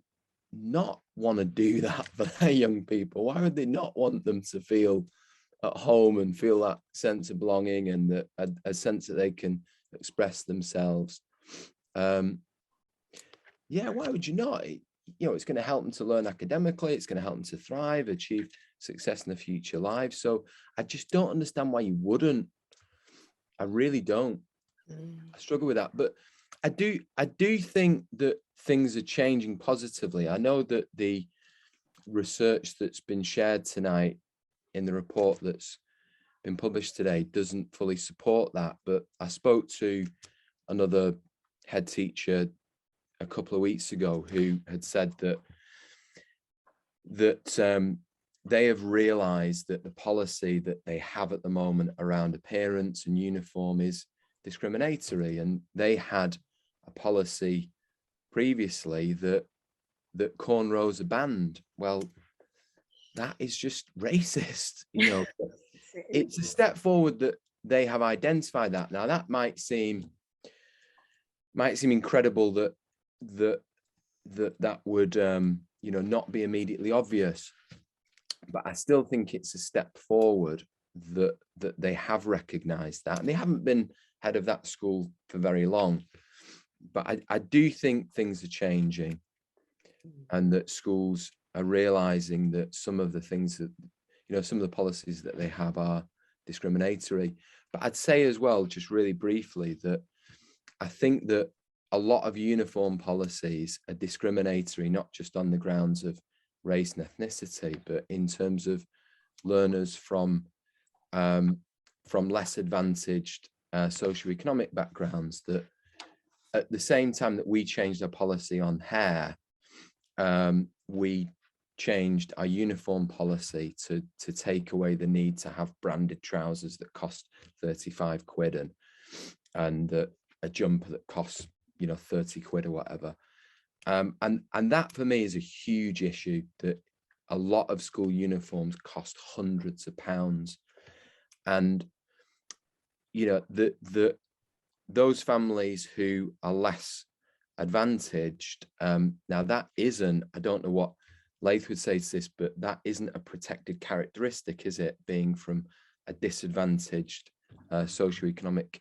not want to do that for their young people? Why would they not want them to feel at home and feel that sense of belonging and that a sense that they can express themselves? Yeah, why would you not? It's going to help them to learn academically. It's going to help them to thrive, achieve success in their future lives. So I just don't understand why you wouldn't. I really don't. I struggle with that. But I do think that things are changing positively. I know that the research that's been shared tonight in the report that's been published today doesn't fully support that. But I spoke to another head teacher a couple of weeks ago who had said that they have realized that the policy that they have at the moment around appearance and uniform is discriminatory, and they had a policy previously that cornrows are banned. Well, that is just racist. It's a step forward that they have identified that. Now that might seem incredible that would not be immediately obvious, but I still think it's a step forward that they have recognized that. And they haven't been head of that school for very long, but I do think things are changing, and that schools are realizing that some of the things that, some of the policies that they have are discriminatory. But I'd say as well, just really briefly, that I think that a lot of uniform policies are discriminatory, not just on the grounds of race and ethnicity, but in terms of learners from less advantaged socioeconomic backgrounds, that at the same time that we changed our policy on hair, we changed our uniform policy to take away the need to have branded trousers that cost 35 quid and a jumper that costs 30 quid or whatever. And that for me is a huge issue, that a lot of school uniforms cost hundreds of pounds. And those families who are less advantaged, now that isn't, I don't know what Laith would say to this, but that isn't a protected characteristic, is it? Being from a disadvantaged socioeconomic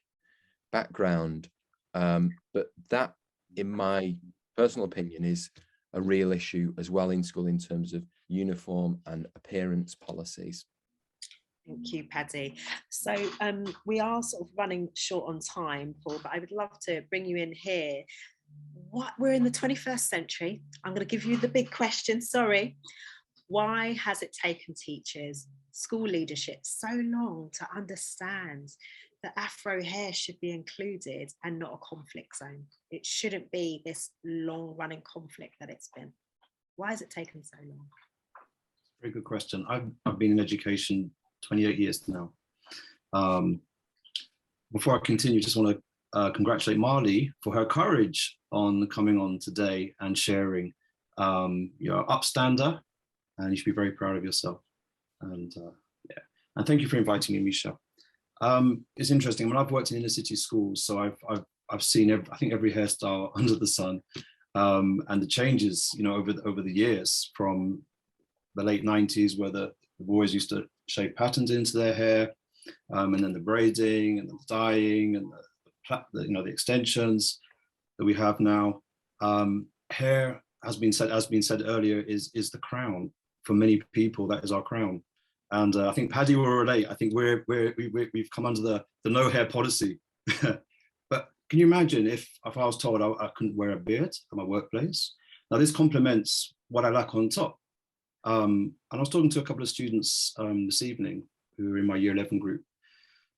background. But that, in my personal opinion, is a real issue as well in school in terms of uniform and appearance policies.
Thank you, Paddy. So we are sort of running short on time, Paul, but I would love to bring you in here. We're in the 21st century. I'm going to give you the big question, sorry. Why has it taken teachers, school leadership so long to understand that Afro hair should be included and not a conflict zone? It shouldn't be this long running conflict that it's been. Why has it taken so long?
Very good question. I've been in education 28 years now. Before I continue, just want to congratulate Marley for her courage on coming on today and sharing. You're an upstander and you should be very proud of yourself. And and thank you for inviting me, Michelle. It's interesting. When I've worked in inner city schools, so I've seen I think every hairstyle under the sun, and the changes, over the years, from the late 90s, where the boys used to shape patterns into their hair, and then the braiding and the dyeing and the extensions that we have now. Hair has been said earlier is the crown for many people. That is our crown. And I think Paddy will relate. I think we've come under the no hair policy. But can you imagine if I was told I couldn't wear a beard at my workplace? Now this complements what I lack on top. And I was talking to a couple of students this evening who were in my year 11 group.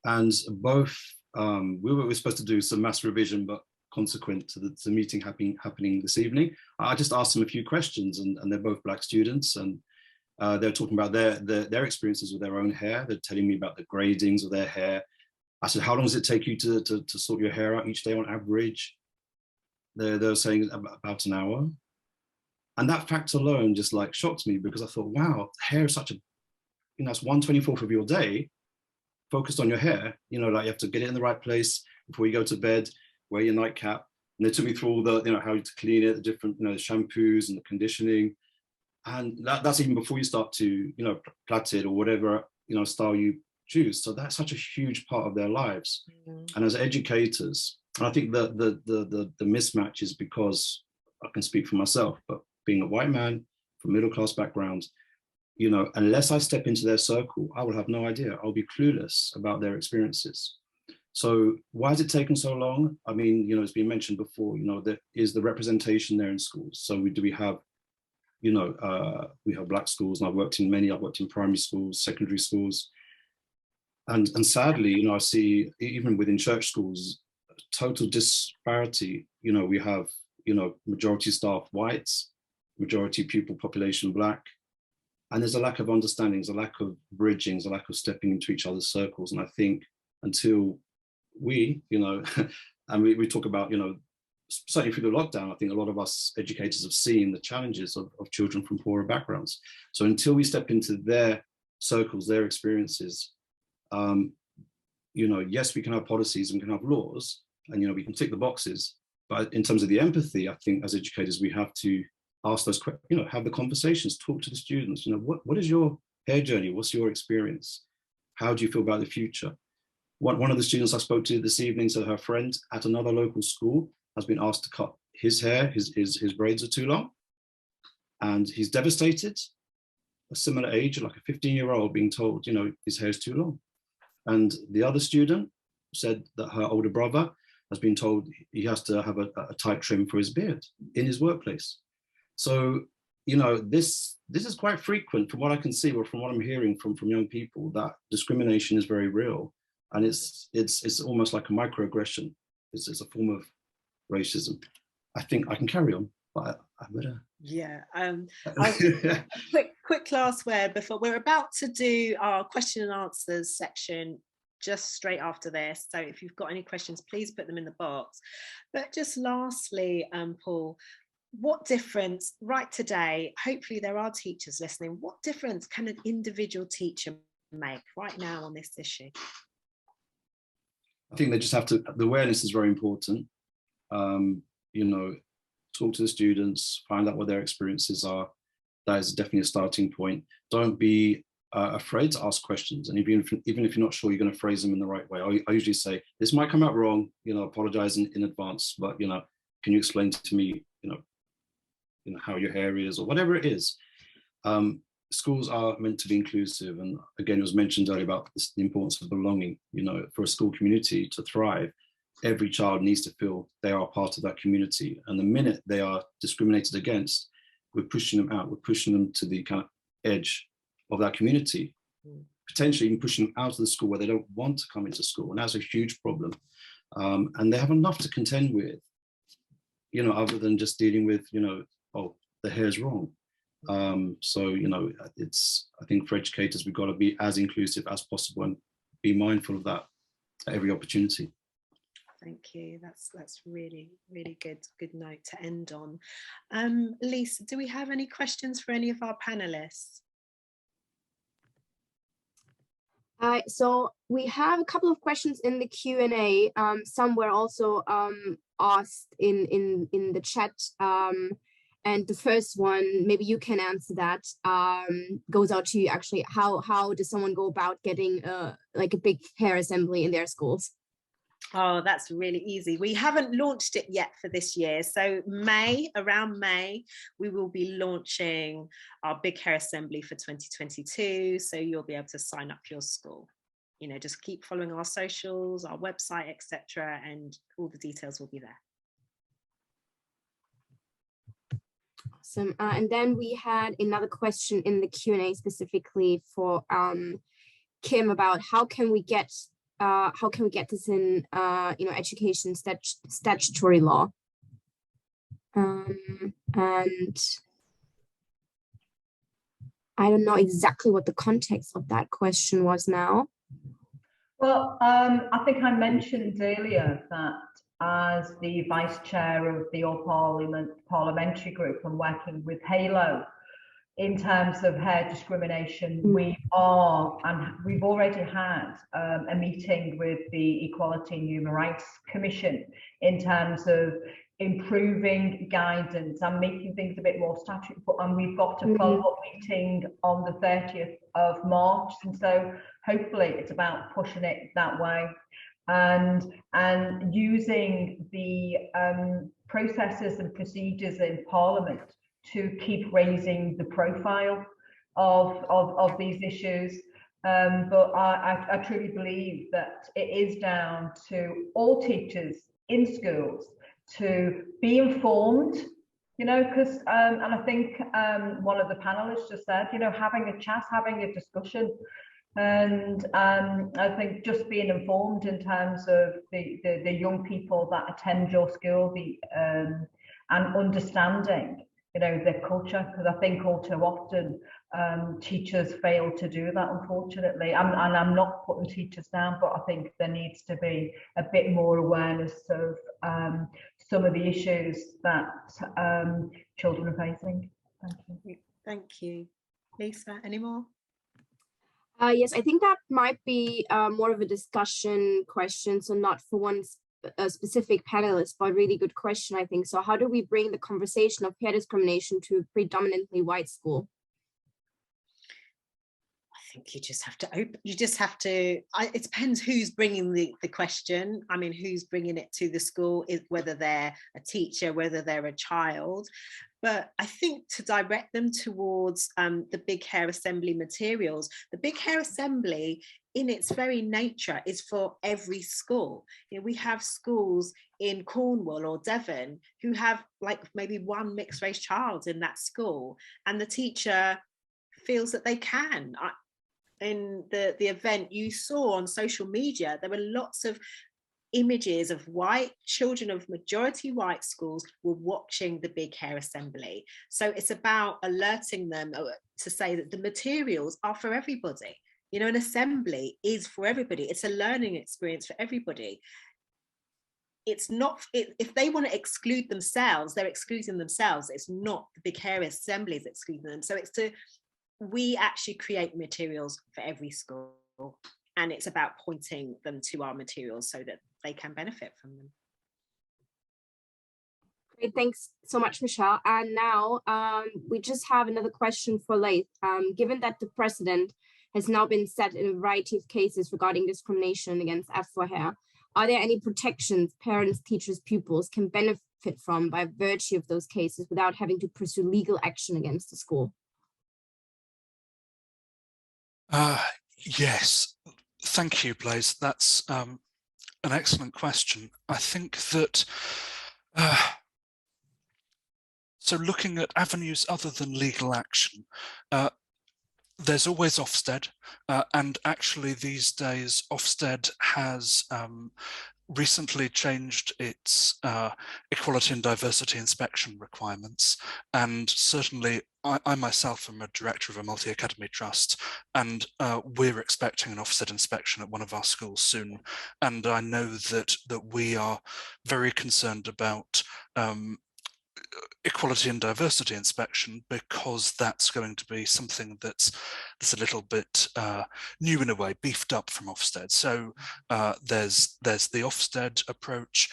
And both, we were supposed to do some mass revision, but consequent to the meeting happening this evening, I just asked them a few questions, and they're both Black students, and they're talking about their experiences with their own hair. They're telling me about the gradings of their hair. I said, how long does it take you to sort your hair out each day on average? They're saying about an hour. And that fact alone just like shocked me, because I thought, wow, hair is such a, you know, it's 1/24 of your day focused on your hair. You know, like you have to get it in the right place before you go to bed, wear your nightcap. And they took me through all the, you know, how to clean it, the different, you know, the shampoos and the conditioning. And that's even before you start to, you know, plait it or whatever, you know, style you choose. So that's such a huge part of their lives. And as educators, and I think the mismatch is because I can speak for myself, but being a white man from middle-class background, you know, unless I step into their circle, I will have no idea. I'll be clueless about their experiences. So why has it taken so long? I mean, you know, it's been mentioned before, you know, there is the representation there in schools. So we have, you know, we have Black schools, and I've worked in primary schools, secondary schools. And sadly, you know, I see even within church schools, total disparity. You know, we have, you know, majority staff whites, majority pupil population Black, and there's a lack of understanding, there's a lack of bridging, there's a lack of stepping into each other's circles. And I think until we, you know, and we talk about, you know, certainly through the lockdown, I think a lot of us educators have seen the challenges of children from poorer backgrounds. So until we step into their circles, their experiences, you know, yes, we can have policies and we can have laws, and, you know, we can tick the boxes. But in terms of the empathy, I think as educators, we have to ask those questions, you know, have the conversations, talk to the students, you know, what is your hair journey? What's your experience? How do you feel about the future? One of the students I spoke to this evening said her friend at another local school has been asked to cut his hair, his braids are too long, and he's devastated. A similar age, like a 15-year-old being told, you know, his hair is too long. And the other student said that her older brother has been told he has to have a tight trim for his beard in his workplace. So, you know, this is quite frequent from what I can see, or from what I'm hearing from young people, that discrimination is very real. And it's almost like a microaggression. It's a form of racism. I think I can carry on, but I better.
Yeah. Quick last word before we're about to do our question and answers section just straight after this. So if you've got any questions, please put them in the box. But just lastly, Paul, what difference right today, hopefully there are teachers listening, what difference can an individual teacher make right now on this issue?
I think they just have to, the awareness is very important. You know, talk to the students, find out what their experiences are. That is definitely a starting point. Don't be afraid to ask questions. And even if you're not sure, you're going to phrase them in the right way. I usually say, this might come out wrong, you know, apologize in advance, but, you know, can you explain to me, you know, how your hair is, or whatever it is. Schools are meant to be inclusive. And again, it was mentioned earlier about the importance of belonging. You know, for a school community to thrive, every child needs to feel they are part of that community. And the minute they are discriminated against, we're pushing them out, we're pushing them to the kind of edge of that community, potentially even pushing them out of the school where they don't want to come into school. And that's a huge problem. And they have enough to contend with, you know, other than just dealing with, you know, oh, the hair's wrong. So, you know, I think for educators, we've got to be as inclusive as possible and be mindful of that at every opportunity.
Thank you. That's really, really good note to end on. Lisa, do we have any questions for any of our panelists?
So we have a couple of questions in the Q&A. Some were also asked in the chat. And the first one, maybe you can answer that, goes out to you actually. How does someone go about getting like a big hair assembly in their schools?
Oh, that's really easy. We haven't launched it yet for this year. So around May, we will be launching our big hair assembly for 2022. So you'll be able to sign up your school. You know, just keep following our socials, our website, etc., and all the details will be there.
Awesome. And then we had another question in the Q&A specifically for Kim about how can we get how can we get this in, education statutory law? And I don't know exactly what the context of that question was now.
Well, I think I mentioned earlier that as the vice chair of the parliamentary group and working with HALO in terms of hair discrimination, we've already had a meeting with the Equality and Human Rights Commission in terms of improving guidance and making things a bit more statutory, and we've got a follow-up meeting on the 30th of March, and so hopefully it's about pushing it that way and using the processes and procedures in Parliament to keep raising the profile of these issues. But I truly believe that it is down to all teachers in schools to be informed, because and I think one of the panelists just said, having a chat, having a discussion, and I think just being informed in terms of the young people that attend your school, and understanding their culture, because I think all too often teachers fail to do that, unfortunately. And I'm not putting teachers down, but I think there needs to be a bit more awareness of some of the issues that children are facing. Thank you.
Thank you. Lisa, any more?
Yes, I think that might be more of a discussion question, so not for one specific panelist, but a really good question, I think. So how do we bring the conversation of hair discrimination to a predominantly white school?
I think you just have to it depends who's bringing the question. I mean, who's bringing it to the school, whether they're a teacher, whether they're a child. But I think to direct them towards the Big Hair Assembly materials, the Big Hair Assembly in its very nature is for every school. We have schools in Cornwall or Devon who have like maybe one mixed race child in that school, and the teacher feels that they can. In the event you saw on social media, there were lots of images of white children of majority white schools were watching the Big Hair Assembly. So it's about alerting them to say that the materials are for everybody. An assembly is for everybody. It's a learning experience for everybody. It's not, if they want to exclude themselves, they're excluding themselves. It's not the Big Hair Assembly is excluding them. So we actually create materials for every school, and it's about pointing them to our materials so that they can benefit from them.
Great, thanks so much, Michelle. And now we just have another question for Laith. Given that the precedent has now been set in a variety of cases regarding discrimination against Afrohair, are there any protections parents, teachers, pupils can benefit from by virtue of those cases without having to pursue legal action against the school?
Yes, thank you, Blaise. That's an excellent question. I think that so looking at avenues other than legal action, there's always Ofsted, and actually these days Ofsted has recently changed its equality and diversity inspection requirements, and certainly I myself am a director of a multi-academy trust, and we're expecting an Ofsted inspection at one of our schools soon, and I know that we are very concerned about equality and diversity inspection, because that's going to be something that's a little bit new in a way, beefed up from Ofsted. So there's the Ofsted approach.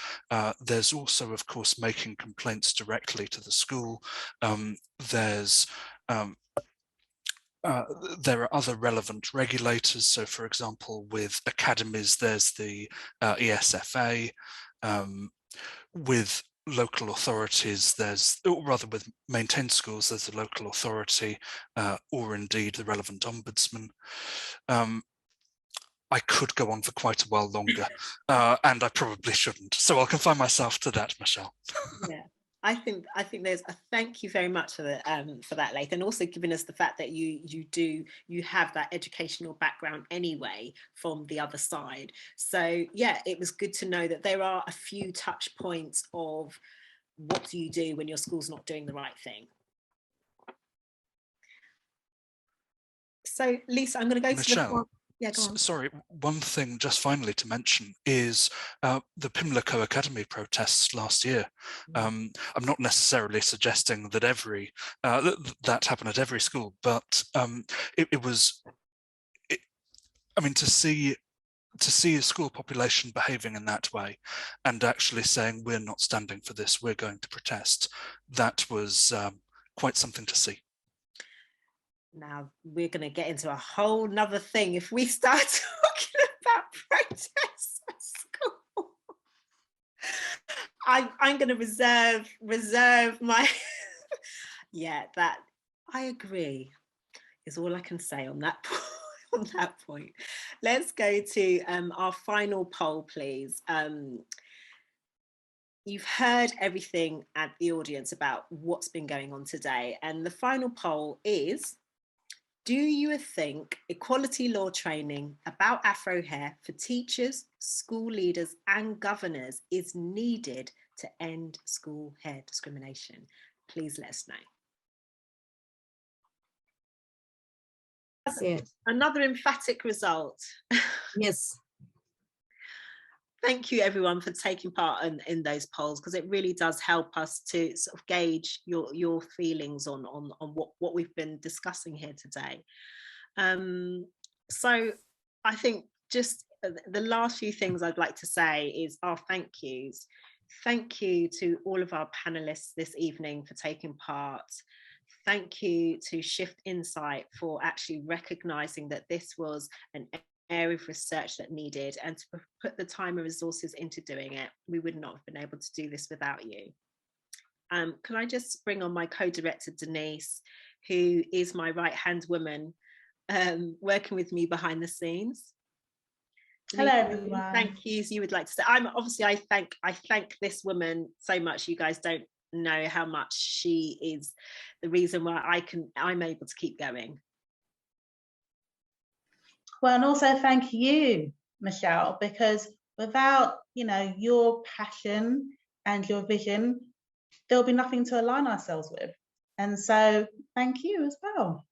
There's also, of course, making complaints directly to the school. There are other relevant regulators. So, for example, with academies, there's the ESFA. With local authorities, or rather with maintained schools, there's the local authority, or indeed the relevant ombudsman. I could go on for quite a while longer, and I probably shouldn't. So I'll confine myself to that, Michelle.
Yeah, I think there's a thank you very much for that, Laith, and also giving us the fact that you have that educational background anyway from the other side. So yeah, it was good to know that there are a few touch points of what do you do when your school's not doing the right thing. So Lisa, I'm going to go
Michelle,
to the yeah, go on.
Sorry, one thing just finally to mention is the Pimlico Academy protests last year. I'm not necessarily suggesting that that happened at every school, but it was, I mean, to see a school population behaving in that way and actually saying, we're not standing for this, we're going to protest, that was quite something to see.
Now we're going to get into a whole nother thing if we start talking about protests at school. I'm going to reserve my yeah, that I agree is all I can say on that point. Let's go to our final poll, please. You've heard everything at the audience about what's been going on today, and the final poll is: do you think equality law training about Afro hair for teachers, school leaders and governors is needed to end school hair discrimination? Please let us know.
Yes.
Another emphatic result.
Yes.
Thank you everyone for taking part in those polls, because it really does help us to sort of gauge your feelings on what we've been discussing here today. So I think just the last few things I'd like to say is our thank yous. Thank you to all of our panelists this evening for taking part. Thank you to Shift Insight for actually recognising that this was an area of research that needed, and to put the time and resources into doing it. We would not have been able to do this without you. Can I just bring on my co-director Denise, who is my right-hand woman, working with me behind the scenes.
Hello everyone.
Thank yous you would like to say. I thank this woman so much. You guys don't know how much she is the reason why I'm able to keep going.
Well, and also thank you, Michelle, because without, your passion and your vision, there'll be nothing to align ourselves with. And so thank you as well.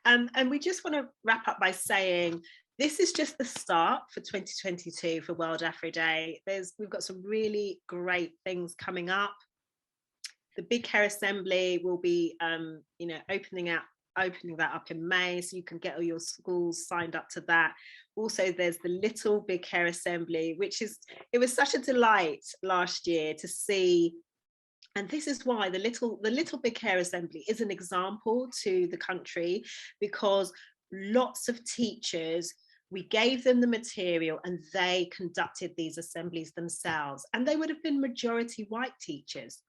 And we just want to wrap up by saying this is just the start for 2022 for World Afro Day. We've got some really great things coming up. The Big Hair Assembly will be, opening that up in May, so you can get all your schools signed up to that. Also, there's the Little Big Hair Assembly, it was such a delight last year to see. And this is why the Little Big Hair Assembly is an example to the country, because lots of teachers, we gave them the material and they conducted these assemblies themselves. And they would have been majority white teachers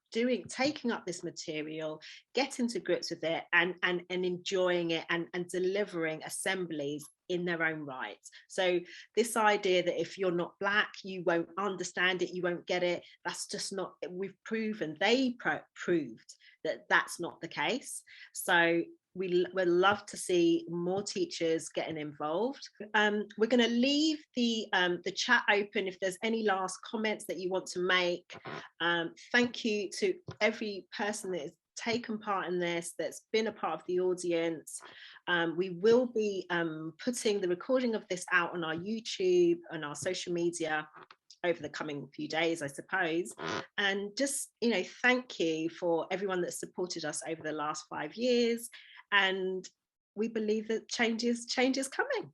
taking up this material, getting to grips with it and enjoying it and delivering assemblies in their own right. So this idea that if you're not Black, you won't understand it, you won't get it, that's just not, we've proven, they proved that that's not the case. So we'd love to see more teachers getting involved. We're going to leave the chat open if there's any last comments that you want to make. Thank you to every person that has taken part in this, that's been a part of the audience. We will be putting the recording of this out on our YouTube and our social media over the coming few days, I suppose. And just, thank you for everyone that supported us over the last 5 years. And we believe that change is coming.